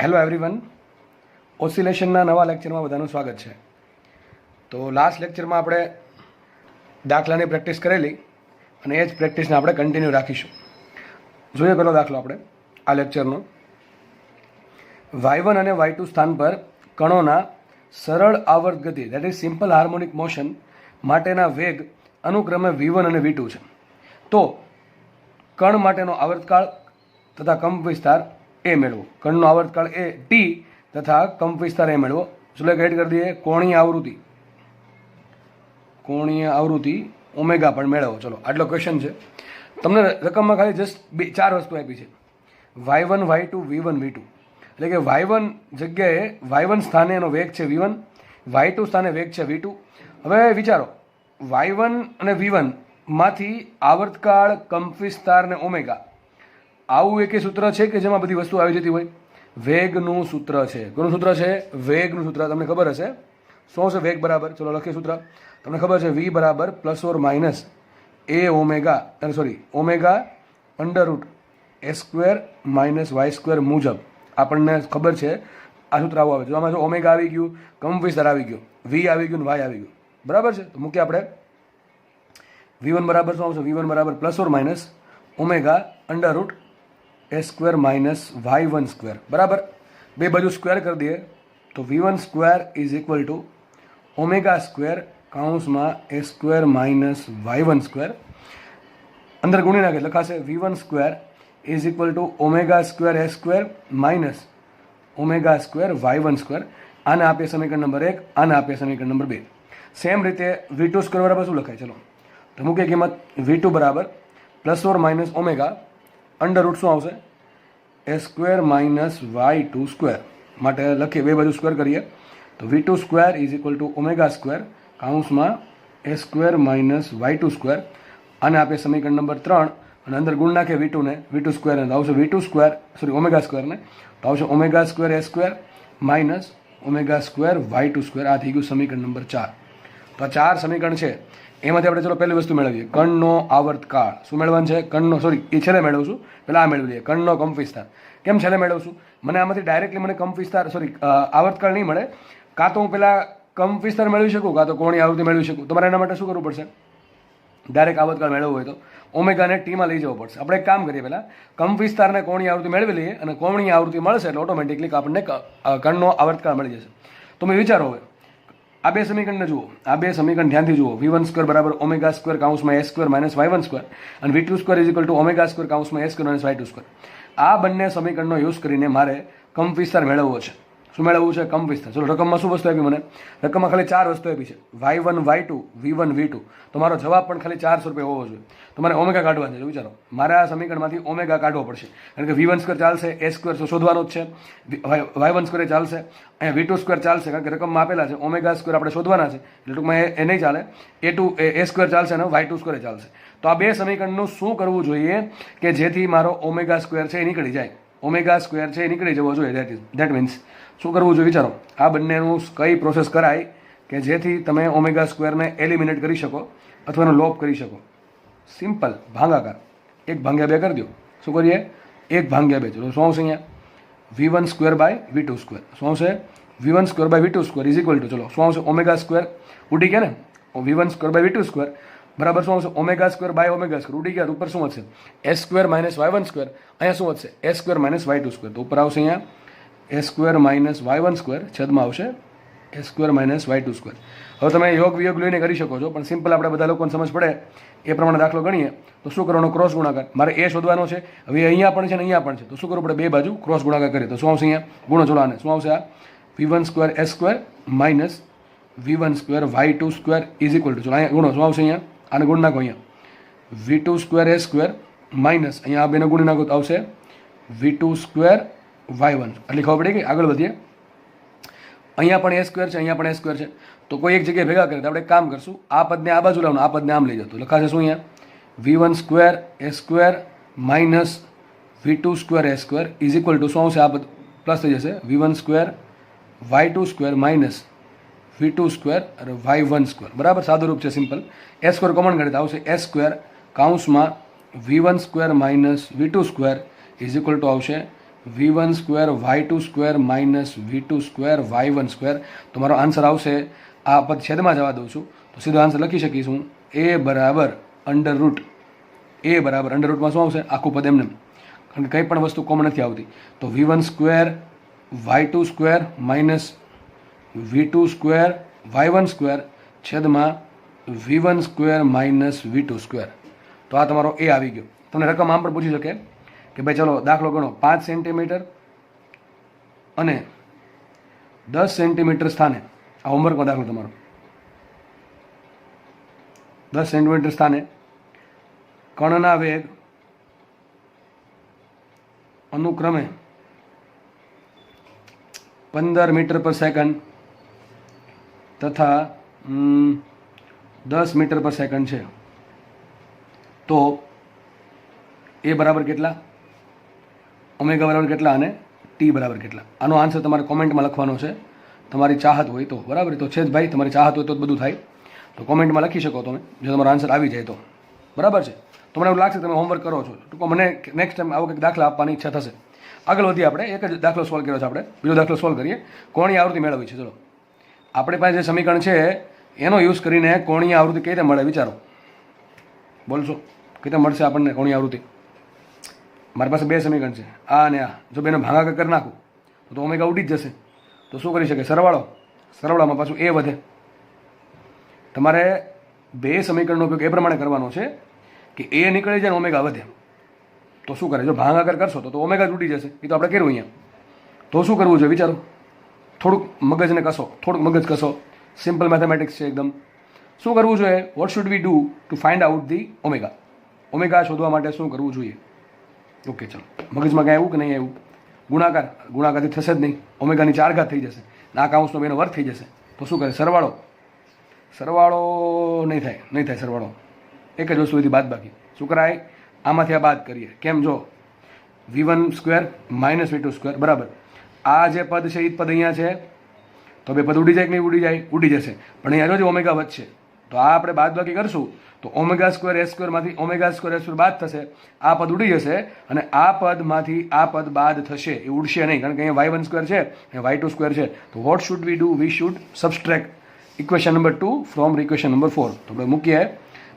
Hello everyone, ઓસિલેશનના નવા લેક્ચરમાં બધાનું સ્વાગત છે. તો લાસ્ટ લેક્ચરમાં આપણે દાખલાની પ્રેક્ટિસ કરેલી અને એ જ પ્રેક્ટિસને આપણે કન્ટિન્યુ રાખીશું. જોઈએ પહેલો દાખલો આપણે આ લેક્ચરનો. y1 અને y2 સ્થાન પર કણોના સરળ આવર્ત ગતિ that is simple harmonic motion માટેના વેગ અનુક્રમે v1 અને v2 છે. તો કણ માટેનો આવર્તકાળ તથા કંપ વિસ્તાર એ મેળવો. કણનો આવર્તકાળ એ ટી તથા કંપ વિસ્તાર એ મેળવો. ચલો એડ કરી દઈએ. કોણીય આવૃત્તિ ઓમેગા પણ મેળવો. ચલો આટલો ક્વેશ્ચન છે. તમને રકમમાં ખાલી જસ્ટ ચાર વસ્તુ આપી છે: y1 y2 v1 v2. એટલે કે y1 જગ્યાએ y1 સ્થાને એનો વેગ છે v1, y2 સ્થાને વેગ છે v2. હવે વિચારો, y1 અને v1 માંથી આવર્તકાળ, કંપ વિસ્તાર ને ઓમેગા, આવું એક સૂત્ર છે કે જેમાં બધી વસ્તુ આવી જતી હોય? વેગનું સૂત્ર છે. કોનું સૂત્ર છે? વેગનું સૂત્ર. તમને ખબર હશે શું છે વેગ બરાબર? ચલો લખીએ સૂત્ર. તમને ખબર છે v બરાબર plus or minus A omega omega under root A square minus Y square મુજબ આપણને ખબર છે આ સૂત્ર આવું આવે છે. આમાં જો ઓમેગા આવી ગયું, કંપ વિસ્તાર આવી ગયો, વી આવી ગયું, વાય આવી ગયું. બરાબર છે. તો મૂકીએ આપણે v1 બરાબર શું આવશે? v1 બરાબર plus or minus omega under root A square minus y1 square. બરાબર, બે બાજુ સ્ક્વેર કરી દઈએ તો v1 square is equal to omega square કાઉન્સમાં a square minus y1 square. અંદર ગુણી નાખે લખાશે v1 square is equal to omega square a square minus omega square y1 square. આને આપીએ સમીકરણ નંબર 1, આને આપીએ સમીકરણ નંબર 2. સેમ રીતે v2 સ્ક્વેર બરાબર શું લખાય? ચલો તો મૂકીએ કિંમત. v2 બરાબર plus or minus omega under root શું આવશે? A square minus y2 square. માટે લખીએ, બે બાજુ સ્ક્વેર કરીએ તો v2 square is equal to omega square કાઉન્સમાં a square minus y2 square. આને આપીએ સમીકરણ નંબર 3 અને અંદર ગુણ નાખીએ v2 ને, v2 સ્ક્વેર ને, આવશે v2 સ્ક્વેર ઓમેગા સ્ક્વેરને, તો આવશે omega square a square minus omega square y2 square. આ થઈ ગયું સમીકરણ નંબર 4. તો આ 4 સમીકરણ છે. એમાંથી આપણે ચલો પહેલી વસ્તુ મેળવીએ, કણનો આવર્તકાળ. શું મેળવવાનું છે? કણનો, એ છેલ્લે મેળવશું, પહેલાં આ મેળવી લઈએ, કણનો કંપ વિસ્તાર. કેમ છેલ્લે મેળવશું? મને આમાંથી ડાયરેક્ટલી મને કંપ વિસ્તાર આવર્તકાળ નહીં મળે. કાં તો હું પહેલાં કંપ વિસ્તાર મેળવી શકું, કાં તો કોણીય આવૃત્તિ મેળવી શકું. તમારે એના માટે શું કરવું પડશે? ડાયરેક્ટ આવર્તકાળ મેળવવું હોય તો ઓમેગાને ટીમાં લઈ જવો પડશે. આપણે એક કામ કરીએ, પહેલાં કંપ વિસ્તારને કોણીય આવૃત્તિ મેળવી લઈએ અને કોણીય આવૃત્તિ મળશે એટલે ઓટોમેટિકલી આપણને કણનો આવર્તકાળ મળી જશે. તો મેં વિચારો હવે આ બે સમીકરણને જુઓ, આ બે સમીકરણ ધ્યાનથી જુઓ. v1 સ્ક્વેર બરાબર ઓમેગા સ્ક્વેર કાઉન્સમાં a square minus y1 square અને v2 square is equal to omega square કાઉન્સમાં a square minus y2 square. આ બંને સમીકરણનો યુઝ કરીને મારે કંપ વિસ્તાર મેળવવો છે. શું મેળવવું છે? કંપ વિસ્તાર. ચલો રકમમાં શું વસ્તુ આપી મને? રકમમાં ખાલી 4 વસ્તુ આપી છે: y1 y2 v1 v2. તો મારો જવાબ પણ ખાલી 400 રૂપિયા હોવો જોઈએ. તો મારે ઓમેગા કાઢવાનો છે. વિચારો, મારે આ સમીકરણમાંથી ઓમેગા કાઢવો પડશે, કારણ કે v1 સ્ક્વેર ચાલશે, એ સ્ક્વેર શોધવાનો જ છે, y1 સ્ક્વેર ચાલશે, અહીંયા v2 સ્ક્વેર ચાલશે, કારણ કે રકમમાં આપેલા છે. ઓમેગા સ્ક્વેર આપણે શોધવાના છે એટલે ટૂંકમાં એ નહીં ચાલે. એ સ્ક્વેર ચાલશે અને y2 સ્ક્વેર ચાલશે. તો આ બે સમીકરણનું શું કરવું જોઈએ કે જેથી મારો ઓમેગા સ્ક્વેર છે એ નીકળી જાય? ઓમેગા સ્ક્વેર છે એ નીકળી જવો જોઈએ. ધેટ મીન્સ શું કરવું જોઈએ? વિચારો, આ બંનેનું કઈ પ્રોસેસ કરાય કે જેથી તમે ઓમેગા સ્ક્વેરને એલિમિનેટ કરી શકો અથવા એનો લોપ કરી શકો? સિમ્પલ ભાગાકાર. 1/2 કરી દો. શું કરીએ? 1/2. ચલો શું આવશે અહીંયા? v1 square by v2 square. શું આવશે? v1 square by v2 square is equal to, ચલો શું આવશે? ઓમેગા સ્ક્વેર ઉડી ગયા ને, v1 square by v2 square બરાબર શું આવશે? Omega square by omega square ઉડી ગયા. ઉપર શું વધશે? A square minus y1 square. અહીંયા શું વધશે? A square minus y2 square. તો ઉપર આવશે અહીંયા એ સ્ક્વેર માઇનસ y1 સ્ક્વેર છેદમાં આવશે a square minus y2 square. હવે તમે યોગ વિયોગ લઈને કરી શકો છો, પણ સિમ્પલ આપણે બધા લોકોને સમજ પડે એ પ્રમાણે દાખલો ગણીએ તો શું કરવાનો? ક્રોસ ગુણાકાર. મારે એ શોધવાનો છે. હવે અહીંયા પણ છે ને અહીંયા પણ છે, તો શું કરવું પડે? બે બાજુ ક્રોસ ગુણાકાર કરીએ તો શું આવશે? અહીંયા ગુણો. ચલો આને શું આવશે? આ v1 square a square minus v1 square y2 square is equal to, ચલો અહીંયા ગુણો. શું આવશે? અહીંયા આને ગુણ નાખો. અહીંયા v2 square a square minus અહીંયા આ બેને ગુણી નાખો તો આવશે v2 સ્ક્વેર y1. એટલે ખબર પડી ગઈ? આગળ વધીએ. અહીંયા પણ એ સ્ક્વેર છે, અહીંયા પણ એ સ્ક્વેર છે, તો કોઈ એક જગ્યાએ ભેગા કરીએ તો આપણે એક કામ કરશું, આ પદને આ બાજુ લાવવાનું, આ પદને આમ લઈ જતું લખાશે શું? અહીંયા v1 square a square minus v2 square a square is equal two શું આવશે? આ પદ પ્લસ થઈ જશે v1 square y2 square minus v2 square અને y1 સ્ક્વેર. બરાબર, સાદું રૂપ છે, સિમ્પલ. એ સ્ક્વેર કોમન કાઢી તો આવશે એ સ્ક્વેર કાઉન્સમાં v1 square minus v2 square is equal to આવશે v1 square y2 square minus v2 square y1 square. તો મારો આન્સર આવશે, આ પદ છેદમાં જવા દઉં છું તો સીધો આન્સર લખી શકીશું a બરાબર અંડર રૂટ. a બરાબર અંડર રૂટમાં શું આવશે? આખું પદ એમને, કારણ કે કંઈ પણ વસ્તુ કોમન નથી આવતી. તો v1 square y2 square minus v2 square y1 square છેદમાં v1 square minus v2 square. તો આ તમારો એ આવી ગયો. તમને રકમ આમ પણ પૂછી શકે કે ભાઈ ચલો દાખલો ગણો 5 સેન્ટીમીટર અને 10 સેન્ટીમીટર સ્થાને, આ હોમવર્કનો દાખલો તમારો, 10 સેન્ટીમીટર સ્થાને કણના વેગ અનુક્રમે 15 મીટર પર સેકન્ડ તથા 10 મીટર પર સેકન્ડ છે. તો એ બરાબર કેટલા, ઓમેગા બરાબર કેટલા અને ટી બરાબર કેટલા? આનો આન્સર તમારે કોમેન્ટમાં લખવાનો છે, તમારી ચાહત હોય તો. બરાબર, તો છે જ ભાઈ, તમારી ચાહત હોય તો જ બધું થાય. તો કોમેન્ટમાં લખી શકો તમે, જો તમારો આન્સર આવી જાય તો. બરાબર છે, તો મને એવું લાગશે તમે હોમવર્ક કરો છો. ટૂંકમાં મને નેક્સ્ટ ટાઈમ આવો કંઈક દાખલા આપવાની ઈચ્છા થશે. આગળ વધીએ આપણે. એક જ દાખલો સોલ્વ કર્યો છે આપણે, બીજો દાખલો સોલ્વ કરીએ. કોણીય આવૃત્તિ મેળવવી છે. ચલો, આપણી પાસે જે સમીકરણ છે એનો યુઝ કરીને કોણીય આવૃત્તિ કઈ રીતે મળે વિચારો. બોલશો કઈ રીતે મળશે આપણને કોણીય આવૃત્તિ? મારી પાસે બે સમીકરણ છે, આ અને આ. જો બેનો ભાગાકાર કરી નાખું તો ઓમેગા ઉડી જ જશે. તો શું કરી શકે? સરવાળો. સરવાળામાં પાછું એ વધે. તમારે બે સમીકરણનો ઉપયોગ એ પ્રમાણે કરવાનો છે કે એ નીકળી જાય ને ઓમેગા વધે. તો શું કરે? જો ભાગાકાર કરશો તો ઓમેગા જ ઉડી જશે. એ તો આપણે કર્યું અહીંયા. તો શું કરવું જોઈએ વિચારો? થોડુંક મગજને કસો, થોડુંક મગજ કસો. સિમ્પલ મેથેમેટિક્સ છે એકદમ. શું કરવું જોઈએ? Vote should we do to find out the omega? Omega શોધવા માટે શું કરવું જોઈએ? ઓકે, ચલો, મગજમાં ક્યાં આવ્યું કે નહીં આવ્યું? ગુણાકાર. ગુણાકારથી થશે જ નહીં, ઓમેગાની 4 ઘાત થઈ જશે, આ કાઉન્સનો બેનો વર્ગ થઈ જશે. તો શું કરે? સરવાળો. સરવાળો નહીં થાય, નહીં થાય સરવાળો. એક જ વસ્તુ બાદ બાકી. શું કરાય? આમાંથી આ બાદ કરીએ. કેમ? જો v1 square minus v2 square બરાબર, આ જે પદ છે એ જ પદ અહીંયા છે, તો બે પદ ઉડી જાય કે નહીં ઉડી જાય? ઉડી જશે. પણ અહીંયા જો ઓમેગા વધશે, તો આ આપણે બાદ બાકી કરશું તો omega square A સ્ક્વેરમાંથી omega square a square બાદ થશે, આ પદ ઉડી જશે અને આ પદમાંથી આ પદ બાદ થશે. એ ઉડશે નહીં, કારણ કે અહીંયા y1 સ્ક્વેર છે અને y2 સ્ક્વેર છે. તો what should we do? We should subtract equation number 2 from equation number 4. તો આપણે મૂકીએ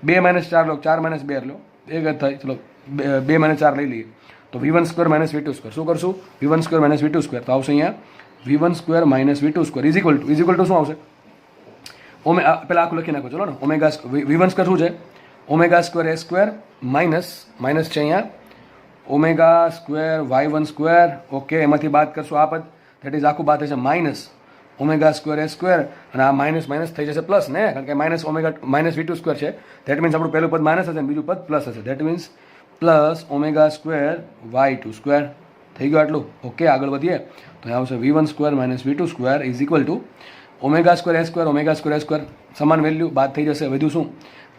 2 - 4 લો, 4 - 2 લો, એક જ થાય. ચલો 2 - 4 લઈ લઈએ. તો v1 square minus v2 square. શું કરશું? v1 square minus v2 square. તો આવશે અહીંયા v1 square minus v2 square is equal two શું આવશે? પહેલાં આખું લખી નાખો. ચલો ને, ઓમેગા v1 સ્ક્વેર શું છે? Omega square a square minus minus છે અહીંયા omega square y1 square. Okay, એમાંથી બાદ કરશું આ પદ, ધેટ ઇઝ આખું બાદ થશે minus omega square a square, અને આ માઇનસ માઇનસ થઈ જશે પ્લસ ને, કારણ કે minus omega minus v2 square છે. ધેટ મીન્સ આપણું પહેલું પદ માઇનસ હશે અને બીજું પદ પ્લસ હશે. That means plus omega square y2 square. થઈ ગયું આટલું? ઓકે, આગળ વધીએ તો અહીં આવશે v1 square minus v2 square is equal to omega square a square omega square a square. સમાન વેલ્યુ બાદ થઈ જશે. વધ્યું શું?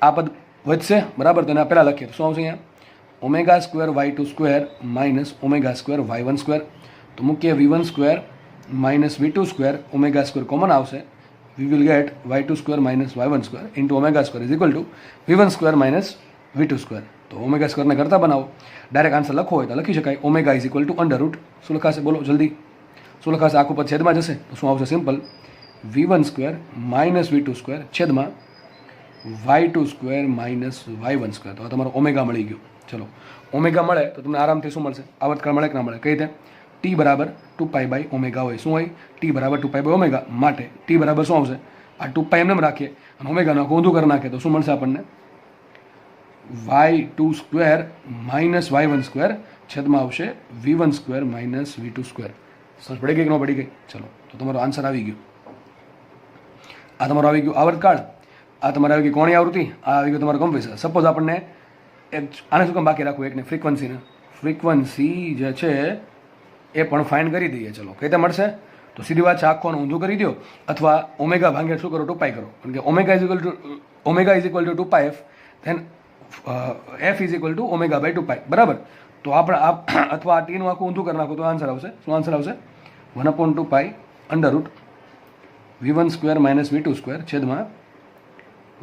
આ પદ વધશે બરાબર. તો એના પહેલાં લખીએ તો શું આવશે અહીંયા? Omega square y2 square minus omega square y1 square. તો મૂકીએ v1 square minus v2 square, omega square common આવશે. We will get y2 square minus y1 square into omega square is equal to v1 square minus v2 square. તો omega સ્ક્વેરને કરતા બનાવો. Direct answer લખવો હોય તો લખી શકાય omega is equal to under root. શું લખાશે? બોલો જલ્દી. શું લખાશે? આખું પદ છેદમાં જશે તો શું આવશે? Simple v1 square minus v2 square છેદમાં y2 square minus y1 square. તો આ તમારો ઓમેગા મળી ગયો. ચલો, ઓમેગા મળે તો તમને આરામથી શું મળશે? આવર્તકાળ મળે કે ના મળે? કઈ રીતે? t બરાબર 2π ઓમેગા હોય. શું હોય? t બરાબર 2π ઓમેગા. માટે t બરાબર શું આવશે? આ 2π એમને રાખીએ અને ઓમેગાનો ઊંધું કરી નાખીએ તો શું મળશે આપણને? y2 square minus y1 square છેદમાં આવશે v1 square minus v2 square. સમજ પડી ગઈ કે ન પડી ગઈ? ચલો, તો તમારો આન્સર આવી ગયો. આ તમારો આવી ગયું આવર્તકાળ, આ તમારે આવી ગઈ કોણીય આવૃત્તિ, આ આવી ગયું તમારું કમ્પેરેશન. સપોઝ આપણને આને શું કામ બાકી રાખવું? એકને ફ્રીક્વન્સીને, ફ્રીક્વન્સી જે છે એ પણ ફાઇન્ડ કરી દઈએ. ચલો, કઈ રીતે મળશે? તો સીધી વાત છે, આખોને ઊંધું કરી દો અથવા ઓમેગા ભાગ્યા શું કરો? 2π કરો. કારણ કે omega is equal to 2πf, then f is equal to omega by 2π બરાબર. તો આપણે અથવા આ ટીનું આખું ઊંધું કરી નાખો તો આન્સર આવશે. શું આન્સર આવશે? 1/2π under root v1 square minus v2 square છેદમાં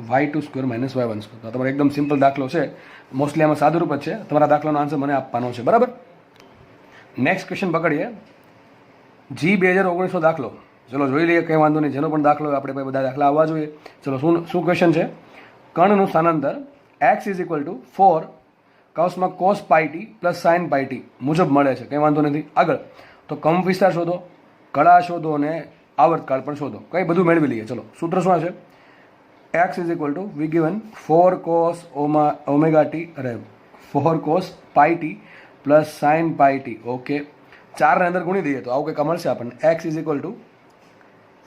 y2 square minus y1 square. તો તમારો એકદમ સિમ્પલ દાખલો છે. મોસ્ટલી આમાં સાદુરૂપ જ છે. તમારા દાખલાનો આન્સર મને આપવાનો છે બરાબર. Next question પકડીએ. જી 2019નો દાખલો. ચલો જોઈ લઈએ, કંઈ વાંધો નહીં, જેનો પણ દાખલો હોય આપણે બધા દાખલા આવવા જોઈએ. ચલો શું ક્વેશ્ચન છે? કર્ણનું સ્થાનાંતર x ઇઝ ઇક્વલ ટુ 4 કૌંસમાં cos pi t plus sine pi t મુજબ મળે છે. કંઈ વાંધો નથી. આગળ તો કંપ વિસ્તાર શોધો, કળા શોધો અને આવર્તકાળ પણ શોધો. કંઈ બધું મેળવી લઈએ. ચલો સૂત્ર શું છે? x is equal to we given 4 cos omega t, અરે 4 cos pi t plus sine pi t. Okay, 4 અંદર ગુણી દઈએ તો આવું કંઈક મળશે આપણને. x is equal two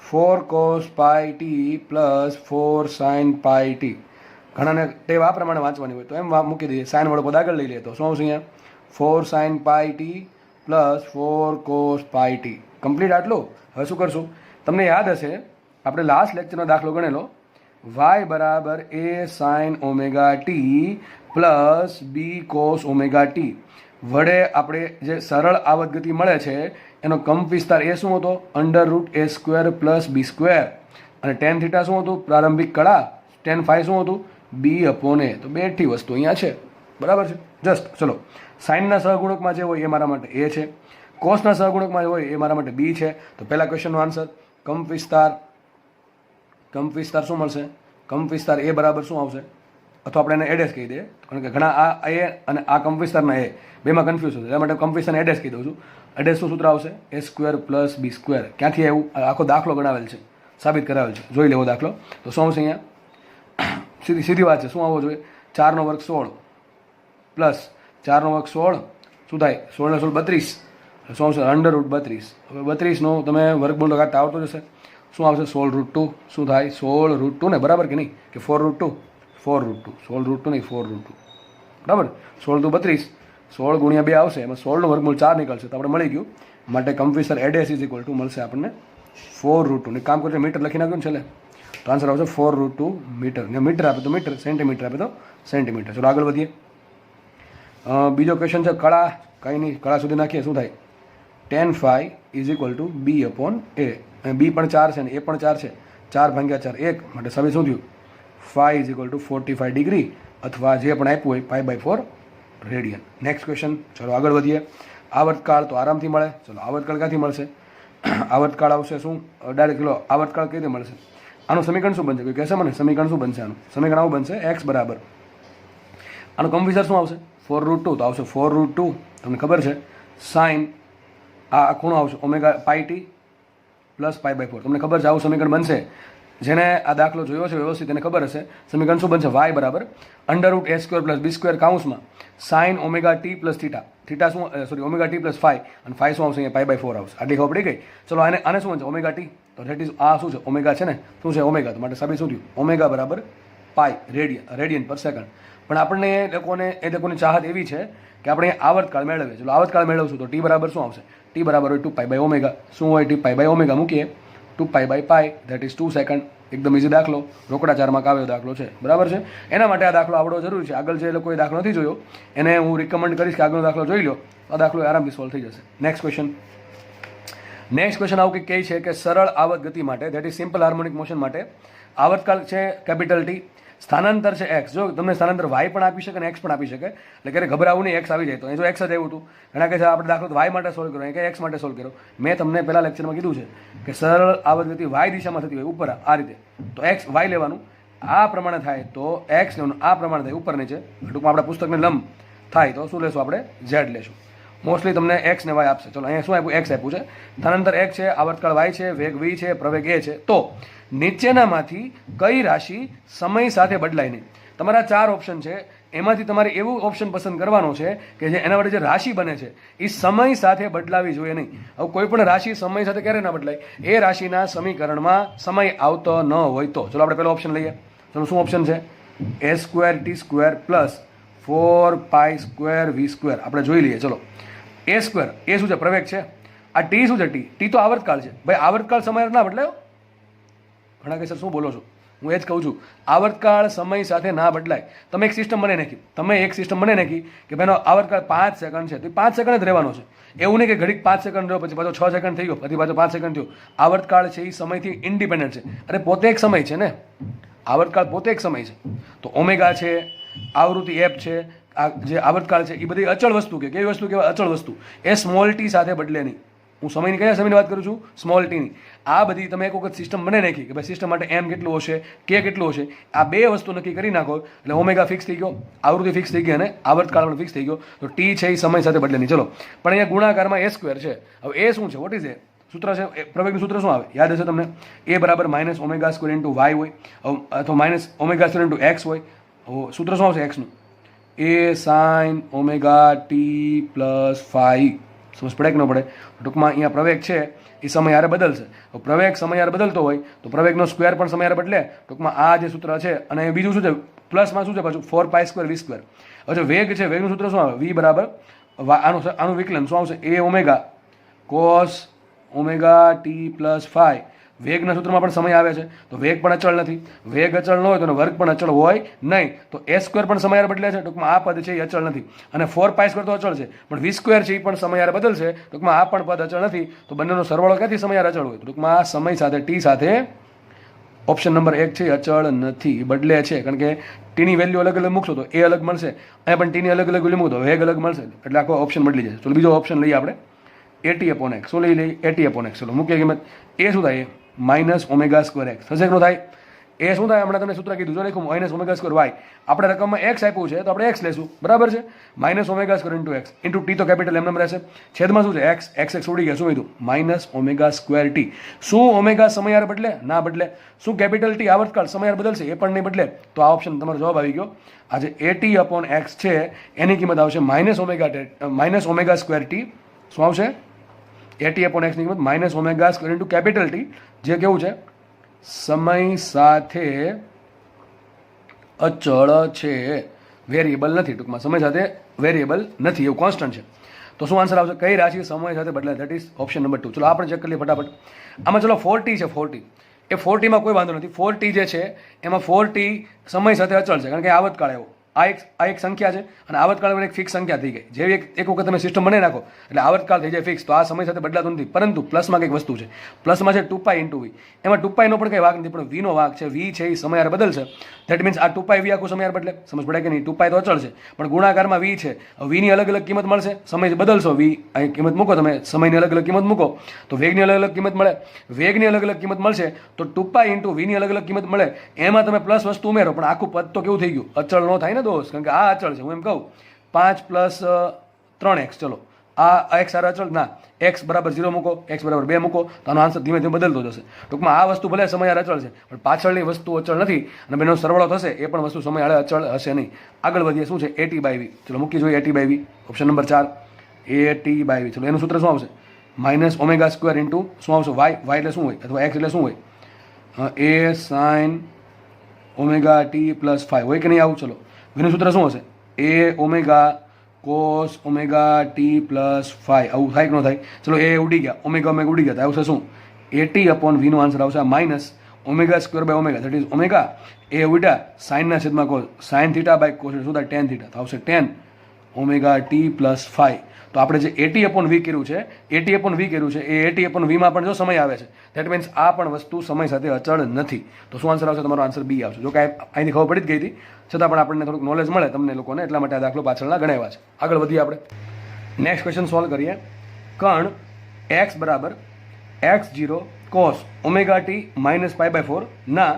4 cos pi t plus 4 sign pi T. ઘણાને ટેવ આ પ્રમાણે વાંચવાની હોય તો એમ મૂકી દઈએ. સાઇન વાળો પદ આગળ લઈ લઈએ તો શું આવશે અહીંયા? 4 sign pi t plus 4 cos pi T. Complete આટલું. હવે શું કરશું? તમને યાદ હશે આપણે લાસ્ટ લેક્ચરનો દાખલો ગણેલો, y બરાબર a sine omega T plus B cos omega T વડે આપણે જે સરળ આવત ગતિ મળે છે એનો કંપ વિસ્તાર એ શું હતો? √a² પ્લસ બી સ્ક્વેર. અને ટેન થીટા શું હતું? પ્રારંભિક કળા. ટેન ફાઈ શું હતું? b/a. તો બેઠી વસ્તુ અહીંયા છે. બરાબર છે. જસ્ટ ચલો, સાઇનના સહગુણકમાં જે હોય એ મારા માટે a છે, કોસના સહગુણકમાં જે હોય એ મારા માટે b છે. તો પહેલા ક્વેશ્ચનનો આન્સર કંપ વિસ્તાર શું મળશે? કંપ વિસ્તાર એ બરાબર શું આવશે? અથવા આપણે એને એડેસ કહી દઈએ, કારણ કે ઘણા આ એ અને આ કંપ વિસ્તારના એ બેમાં કન્ફ્યુઝ થશે, એટલા માટે કંપ વિસ્તારને એડેસ કહી દઉં છું. એડેસ શું સૂત્ર આવશે? a² પ્લસ બી સ્ક્વેર. ક્યાંથી આવ્યું? આખો દાખલો ગણાવેલ છે, સાબિત કરાવેલ છે. જોઈ લેવો દાખલો. તો શું આવશે અહીંયા? સીધી વાત છે. શું આવવો જોઈએ? 4 નો વર્ગ 16 પ્લસ 4 નો વર્ગ 16 શું થાય? 16 ને 16 32. શું આવશે? √32. હવે 32નો તમે વર્ગમૂળ કાઢતા આવતો જશે. શું આવશે? 16√2. શું થાય? 16√2 ને, બરાબર કે નહીં? કે 4√2? 4√2. 16√2 નહીં, 4√2. બરાબર. 16 × 32, 16 × 2 આવશે, એમાં 16નો વર્ગમૂળ 4 નીકળશે. તો આપણે મળી ગયું. માટે કંપ વિસ્તાર એડેસ ઇઝ ઇક્વલ ટુ મળશે આપણને 4√2. ને કામ કરીને મીટર લખી નાખ્યું ને છેલ્લે, તો આન્સર આવશે 4√2 મીટર. ને મીટર આપે તો મીટર, સેન્ટીમીટર આપે તો સેન્ટીમીટર. ચલો આગળ વધીએ. બીજો ક્વેશ્ચન છે કળા. કંઈ નહીં, કળા સુધી નાખીએ. શું થાય? tan phi is equal two b/a. અને b પણ 4 છે ને a પણ 4 છે. 4/4 1. માટે સભી શું થયું? phi is equal two 45 degree, અથવા જે પણ આપ્યું હોય π/4 રેડિયન. Next question. ચલો આગળ વધીએ. આવર્તકાળ તો આરામથી મળે. ચલો આવર્તકાળ ક્યાંથી મળશે? આવર્તકાળ આવશે શું? ડાયરેક્ટ લો આવર્તકાળ કઈ રીતે મળશે? આનું સમીકરણ શું બનશે? કોઈ કહેશે મને સમીકરણ શું બનશે? આનું સમીકરણ આવું બનશે, x બરાબર આનું કંપ વિસ્તાર શું આવશે? 4√2. તો આવશે 4√2. તમને ખબર છે સાઇન આ ખૂણો આવશે ઓમેગા પાઈ ટી પ્લસ π/4. તમને ખબર છે આવું સમીકરણ બનશે. જેને આ દાખલો જોયો છે વ્યવસ્થિત એને ખબર હશે. સમીકરણ શું બનશે? y બરાબર √a² પ્લસ b² કાઉન્સમાં sine omega T plus theta. Theta શું? Sorry, omega T plus phi. અને ફાઈ શું આવશે? અહીંયા π/4 આવશે. આટલી ખબર પડી ગઈ. ચલો આને શું બનશે? Omega T. તો ધેટ ઇઝ આ શું છે? ઓમેગા છે ને. શું છે? ઓમેગા. તો માટે સાબિત શું થયું? ઓમેગા બરાબર પાઈ રેડિયન પર સેકન્ડ. પણ આપણને એ લોકોની ચાહત એવી છે કે આપણે આવર્તકાળ મેળવીએ. ચલો આવર્તકાળ મેળવશું તો ટી બરાબર શું આવશે? ટી બરાબર હોય 2π/ω. શું હોય? ટી π/ω મૂકીએ 2π/π, ધેટ ઇઝ 2 સેકન્ડ. એકદમ ઇઝી દાખલો, રોકડા ચારમાં આવ્યો દાખલો છે. બરાબર છે. એના માટે આ દાખલો આવડવો જરૂરી છે. આગળ જે લોકોએ દાખલો નથી જોયો એને હું રિકમેન્ડ કરીશ કે આગળનો દાખલો જોઈ લો. આ દાખલો આરામથી સોલ્વ થઈ જશે. નેક્સ્ટ ક્વેશ્ચન આવું કંઈક કહે છે કે સરળ આવત ગતિ માટે, that is simple harmonic motion માટે આવર્તકાળ છે કેપિટલ ટી, સ્થાનાંતર છે એક્સ. જો તમને સ્થાનાંતર વાય પણ આપી શકે અને એક્સ પણ આપી શકે, એટલે ક્યારે ગભરાવું નહીં, એક્સ આવી જાય તો. એ જો એક્સ જ આવ્યું હતું, ઘણા કહે છે આપણે દાખલો વાય માટે સોલ્વ કર્યો, કે એક્સ માટે સોલ્વ કર્યો. મેં તમને પહેલા લેક્ચરમાં કીધું છે કે સરળ આવત ગતિ વાય દિશામાં થતી હોય ઉપર આ રીતે, તો એક્સ વાય લેવાનું. આ પ્રમાણે થાય તો એક્સ લેવાનું, આ પ્રમાણે થાય ઉપર નીચે. ટૂંકમાં આપણા પુસ્તકને લંબ થાય તો શું લેશું આપણે? ઝેડ લેશું. મોસ્ટલી તમને એક્સ ને વાય આપશે. ચલો અહીંયા શું આપ્યું? એક્સ આપ્યું છે. સ્થાનાંતર એક્સ છે, આવર્તકાળ વાય છે, વેગ વી છે, પ્રવેગ એ છે. તો નીચેનામાંથી કઈ રાશિ સમય સાથે બદલાય નહીં? તમારા 4 ઓપ્શન છે, એમાંથી તમારે એવું ઓપ્શન પસંદ કરવાનો છે કે જે એના વડે જે રાશિ બને છે એ સમય સાથે બદલાવી જોઈએ નહીં. હવે કોઈ પણ રાશિ સમય સાથે ક્યારે ના બદલાય? એ રાશિના સમીકરણમાં સમય આવતો ન હોય તો. ચલો આપણે પેલો ઓપ્શન લઈએ. ચલો શું ઓપ્શન છે? a²t² plus 4π² v². આપણે જોઈ લઈએ. ચલો a², એ શું છે? પ્રવેગ છે. આ ટી શું છે? ટી તો આવર્તકાળ છે. ભાઈ આવર્તકાળ સમય ના બદલાયો. ઘણા કે સર શું બોલો છો? હું એ જ કહું છું, આવર્તકાળ સમય સાથે ના બદલાય. તમે એક સિસ્ટમ બનાવી નાખી કે ભાઈનો આવર્તકાળ 5 સેકન્ડ છે, તો 5 સેકન્ડ જ રહેવાનો છે. એવું નહીં કે ઘડીક 5 સેકન્ડ રહ્યો, પછી પાછો 6 સેકન્ડ થઈ ગયો, પછી પાછો 5 સેકન્ડ થયો. આવર્તકાળ છે એ સમયથી ઇન્ડિપેન્ડન્ટ છે. અરે પોતે એક સમય છે ને, આવર્તકાળ પોતે એક સમય છે. તો ઓમેગા છે, આવૃત્તિ એફ છે, આ જે આવર્તકાળ છે એ બધી અચળ વસ્તુ કે કેવી વસ્તુ કહેવાય? અચળ વસ્તુ. એ સ્મોલ ટી સાથે બદલે નહીં. હું સમયની કયા સમયની વાત કરું છું? સ્મોલ ટીની. આ બધી તમે એક વખત સિસ્ટમ બને નાખી કે ભાઈ સિસ્ટમ માટે એમ કેટલું હશે, કે કેટલું હશે, આ બે વસ્તુ નક્કી કરી નાખો એટલે ઓમેગા ફિક્સ થઈ ગયો, આવૃત્તિ ફિક્સ થઈ ગઈ અને આવર્તકાળ પણ ફિક્સ થઈ ગયો. તો ટી છે એ સમય સાથે બદલે નહીં. ચલો, પણ અહીંયા ગુણાકારમાં એ સ્ક્વેર છે. હવે એ શું છે? વોટ ઇઝ એ સૂત્ર છે? પ્રવેગનું સૂત્ર શું આવે? યાદ હશે તમને? એ બરાબર minus omega square into y હોય અથવા minus omega square into x હોય. સૂત્ર શું આવશે એક્સનું? A sine omega T plus phi. સમજ પડે કે ન પડે? ટૂંકમાં અહીંયા પ્રવેગ છે એ સમય હારે બદલશે. પ્રવેગ સમય હારે બદલતો હોય તો પ્રવેગનો સ્ક્વેર પણ સમય હારે બદલે. ટૂંકમાં આ જે સૂત્ર છે અને બીજું શું છે? પ્લસમાં શું છે પાછું? 4 પાઈ સ્ક્વેર વી સ્ક્વેર. હવે જો વેગ છે, વેગનું સૂત્ર શું આવે? વી બરાબર આનું વિકલન શું આવશે? A omega cos omega T plus phi. વેગના સૂત્રમાં પણ સમય આવે છે તો વેગ પણ અચળ નથી. વેગ અચળ ન હોય તો વર્ગ પણ અચળ હોય નહીં. તો એ સ્ક્વેર પણ સમય હારે બદલે છે. ટૂંકમાં આ પદ છે એ અચળ નથી. અને 4 પાઈ સ્ક્વેર તો અચળ છે પણ વી સ્ક્વેર છે એ પણ સમય હારે બદલશે. ટૂંકમાં આ પણ પદ અચળ નથી. તો બંનેનો સરવાળો ક્યાંથી સમય હારે અચળ હોય? ટૂંકમાં આ સમય સાથે ટી સાથે ઓપ્શન નંબર 1 છે અચળ નથી, બદલે છે. કારણ કે ટીની વેલ્યુ અલગ અલગ મૂકશો તો એ અલગ મળશે, અહીંયા પણ ટીની અલગ અલગ વેલ્યુ મૂકો તો વેગ અલગ મળશે. એટલે આખો ઓપ્શન બદલી જશે. ચલો બીજો ઓપ્શન લઈએ આપણે, એટી અપોન એક્સ. શું લઈ લઈએ? AT upon X. ચલો મૂકીએ કિંમત. એ શું થાય? Minus omega square X. થશે કે ન થાય? એ શું થાય? હમણાં તમને સૂત્ર કીધું જો લખું માઇનસ ઓમેગા સ્ક્વેર વાય. આપણે રકમમાં એક્સ આપ્યું છે તો આપણે એક્સ લેશું, બરાબર છે? Minus omega square into x into T તો કેપિટલ એમ રહેશે. છેદમાં શું છે? એક્સ. એક્સ એક્સ ઉડી ગયા. શું કીધું? Minus omega square T. શું ઓમેગા સમય હારે બદલે? ના બદલે. શું કેપિટલ ટી આવર્તકાળ સમય હારે બદલશે? એ પણ નહીં બદલે. તો આ ઓપ્શન તમારો જવાબ આવી ગયો. આ જે એટી અપોન એક્સ છે એની કિંમત આવશે માઇનસ ઓમેગા સ્ક્વેર ટી. શું આવશે? એટી અપોન એક્સની કિંમત minus omega square into capital T, જે કેવું છે? સમય સાથે અચળ છે, વેરિયેબલ નથી. ટૂંકમાં સમય સાથે વેરિયેબલ નથી, એવું કોન્સ્ટન્ટ છે. તો શું આન્સર આવશે? કઈ રાશિ સમય સાથે બદલાય? That is option number 2. ચલો આપણે ચેક કરીએ ફટાફટ. આમાં ચલો 4t છે. 4t એ 4tમાં કોઈ વાંધો નથી. 4t જે છે એમાં 4t સમય સાથે અચળ છે કારણ કે આવર્તકાળ એવો. આ એક સંખ્યા છે અને આવર્તકાળ એક ફિક્સ સંખ્યા થઈ ગઈ. જેવી એક વખત તમે સિસ્ટમ બનાવી નાખો એટલે આવર્તકાળ થઈ જાય ફિક્સ. તો આ સમય સાથે બદલાતો નથી. પરંતુ પ્લસમાં કંઈક વસ્તુ છે. પ્લસમાં છે 2 પાઈ ઇન્ટુ વી. એમાં 2 પાઈનો પણ કંઈ વાંક નથી, પણ વીનો વાંક છે. વી છે એ સમય હારે બદલશે. ધેટ મીન્સ આ 2 પાઈ વી આખું સમય હારે બદલે. સમજ પડે કે નહીં? 2 પાઈ તો અચળ છે પણ ગુણાકારમાં વી છે. વીની અલગ અલગ કિંમત મળશે. સમય બદલશો વી અહીં કિંમત મૂકો તમે, સમયની અલગ અલગ કિંમત મૂકો તો વેગની અલગ અલગ કિંમત મળે. વેગની અલગ અલગ કિંમત મળશે તો 2 પાઈ ઇન્ટુ વીની અલગ અલગ કિંમત મળે. એમાં તમે પ્લસ વસ્તુ ઉમેરો પણ આખું પદ તો કેવું થઈ ગયું? અચળ ન થાય ને દોસ્ત. કારણ કે આ અચળ છે. હું એમ કહું 5 પ્લસ 3x. ચલો આ એક્સ સારા અચળ ના, એક્સ બરાબર 0 મૂકો, એક્સ બરાબર 2 મૂકો તો આનો આન્સર ધીમે ધીમે બદલતો જશે. ટૂંકમાં આ વસ્તુ ભલે સમય હારે અચળ છે પણ પાછળની વસ્તુ અચળ નથી અને બેનો સરવાળો થશે એ પણ વસ્તુ સમય હારે અચળ હશે નહીં. આગળ વધીએ. શું છે? AT by V. ચલો મૂકી જોઈએ AT by V. Option number 4 AT by V. ચલો એનું સૂત્ર શું આવશે? માઇનસ ઓમેગા સ્ક્વેર ઇન્ટુ શું આવશે? વાય. વાય એટલે શું હોય અથવા એક્સ એટલે શું હોય? A sine omega T plus phi હોય કે નહીં આવું? ચલો એનું સૂત્ર શું હશે? A omega cos omega T plus phi. આવું થાય કે ન થાય? ચલો એ ઉડી ગયા, ઓમેગા ઓમેગા ઉડી ગયા. તો આવશે શું? એટી અપોન વીનો આન્સર આવશે minus omega square by omega. That is omega a ઉડા સાઇનના છેદમાં cos, sine theta by cos શું થાય? Tan theta. તો આવશે 10 ઓમેગા ટી પ્લસ ફાઈ. તો આપણે જે એટી અપોન વી કર્યું છે, એટી અપોન વી કર્યું છે એ એટી અપોન વીમાં પણ જો સમય આવે છે ધેટ મીન્સ આ પણ વસ્તુ સમય સાથે અચળ નથી. તો શું આન્સર આવશે? તમારો આન્સર બી આવશે. જો કાંઈ અહીંથી ખબર પડી જ ગઈ હતી છતાં પણ આપણને થોડુંક નોલેજ મળે તમને લોકોને એટલા માટે આ દાખલો પાછળના ગણાવ્યા છે. આગળ વધીએ આપણે. નેક્સ્ટ ક્વેશ્ચન સોલ્વ કરીએ. કણ એક્સ બરાબર x0 cos omega T minus pi by 4 ના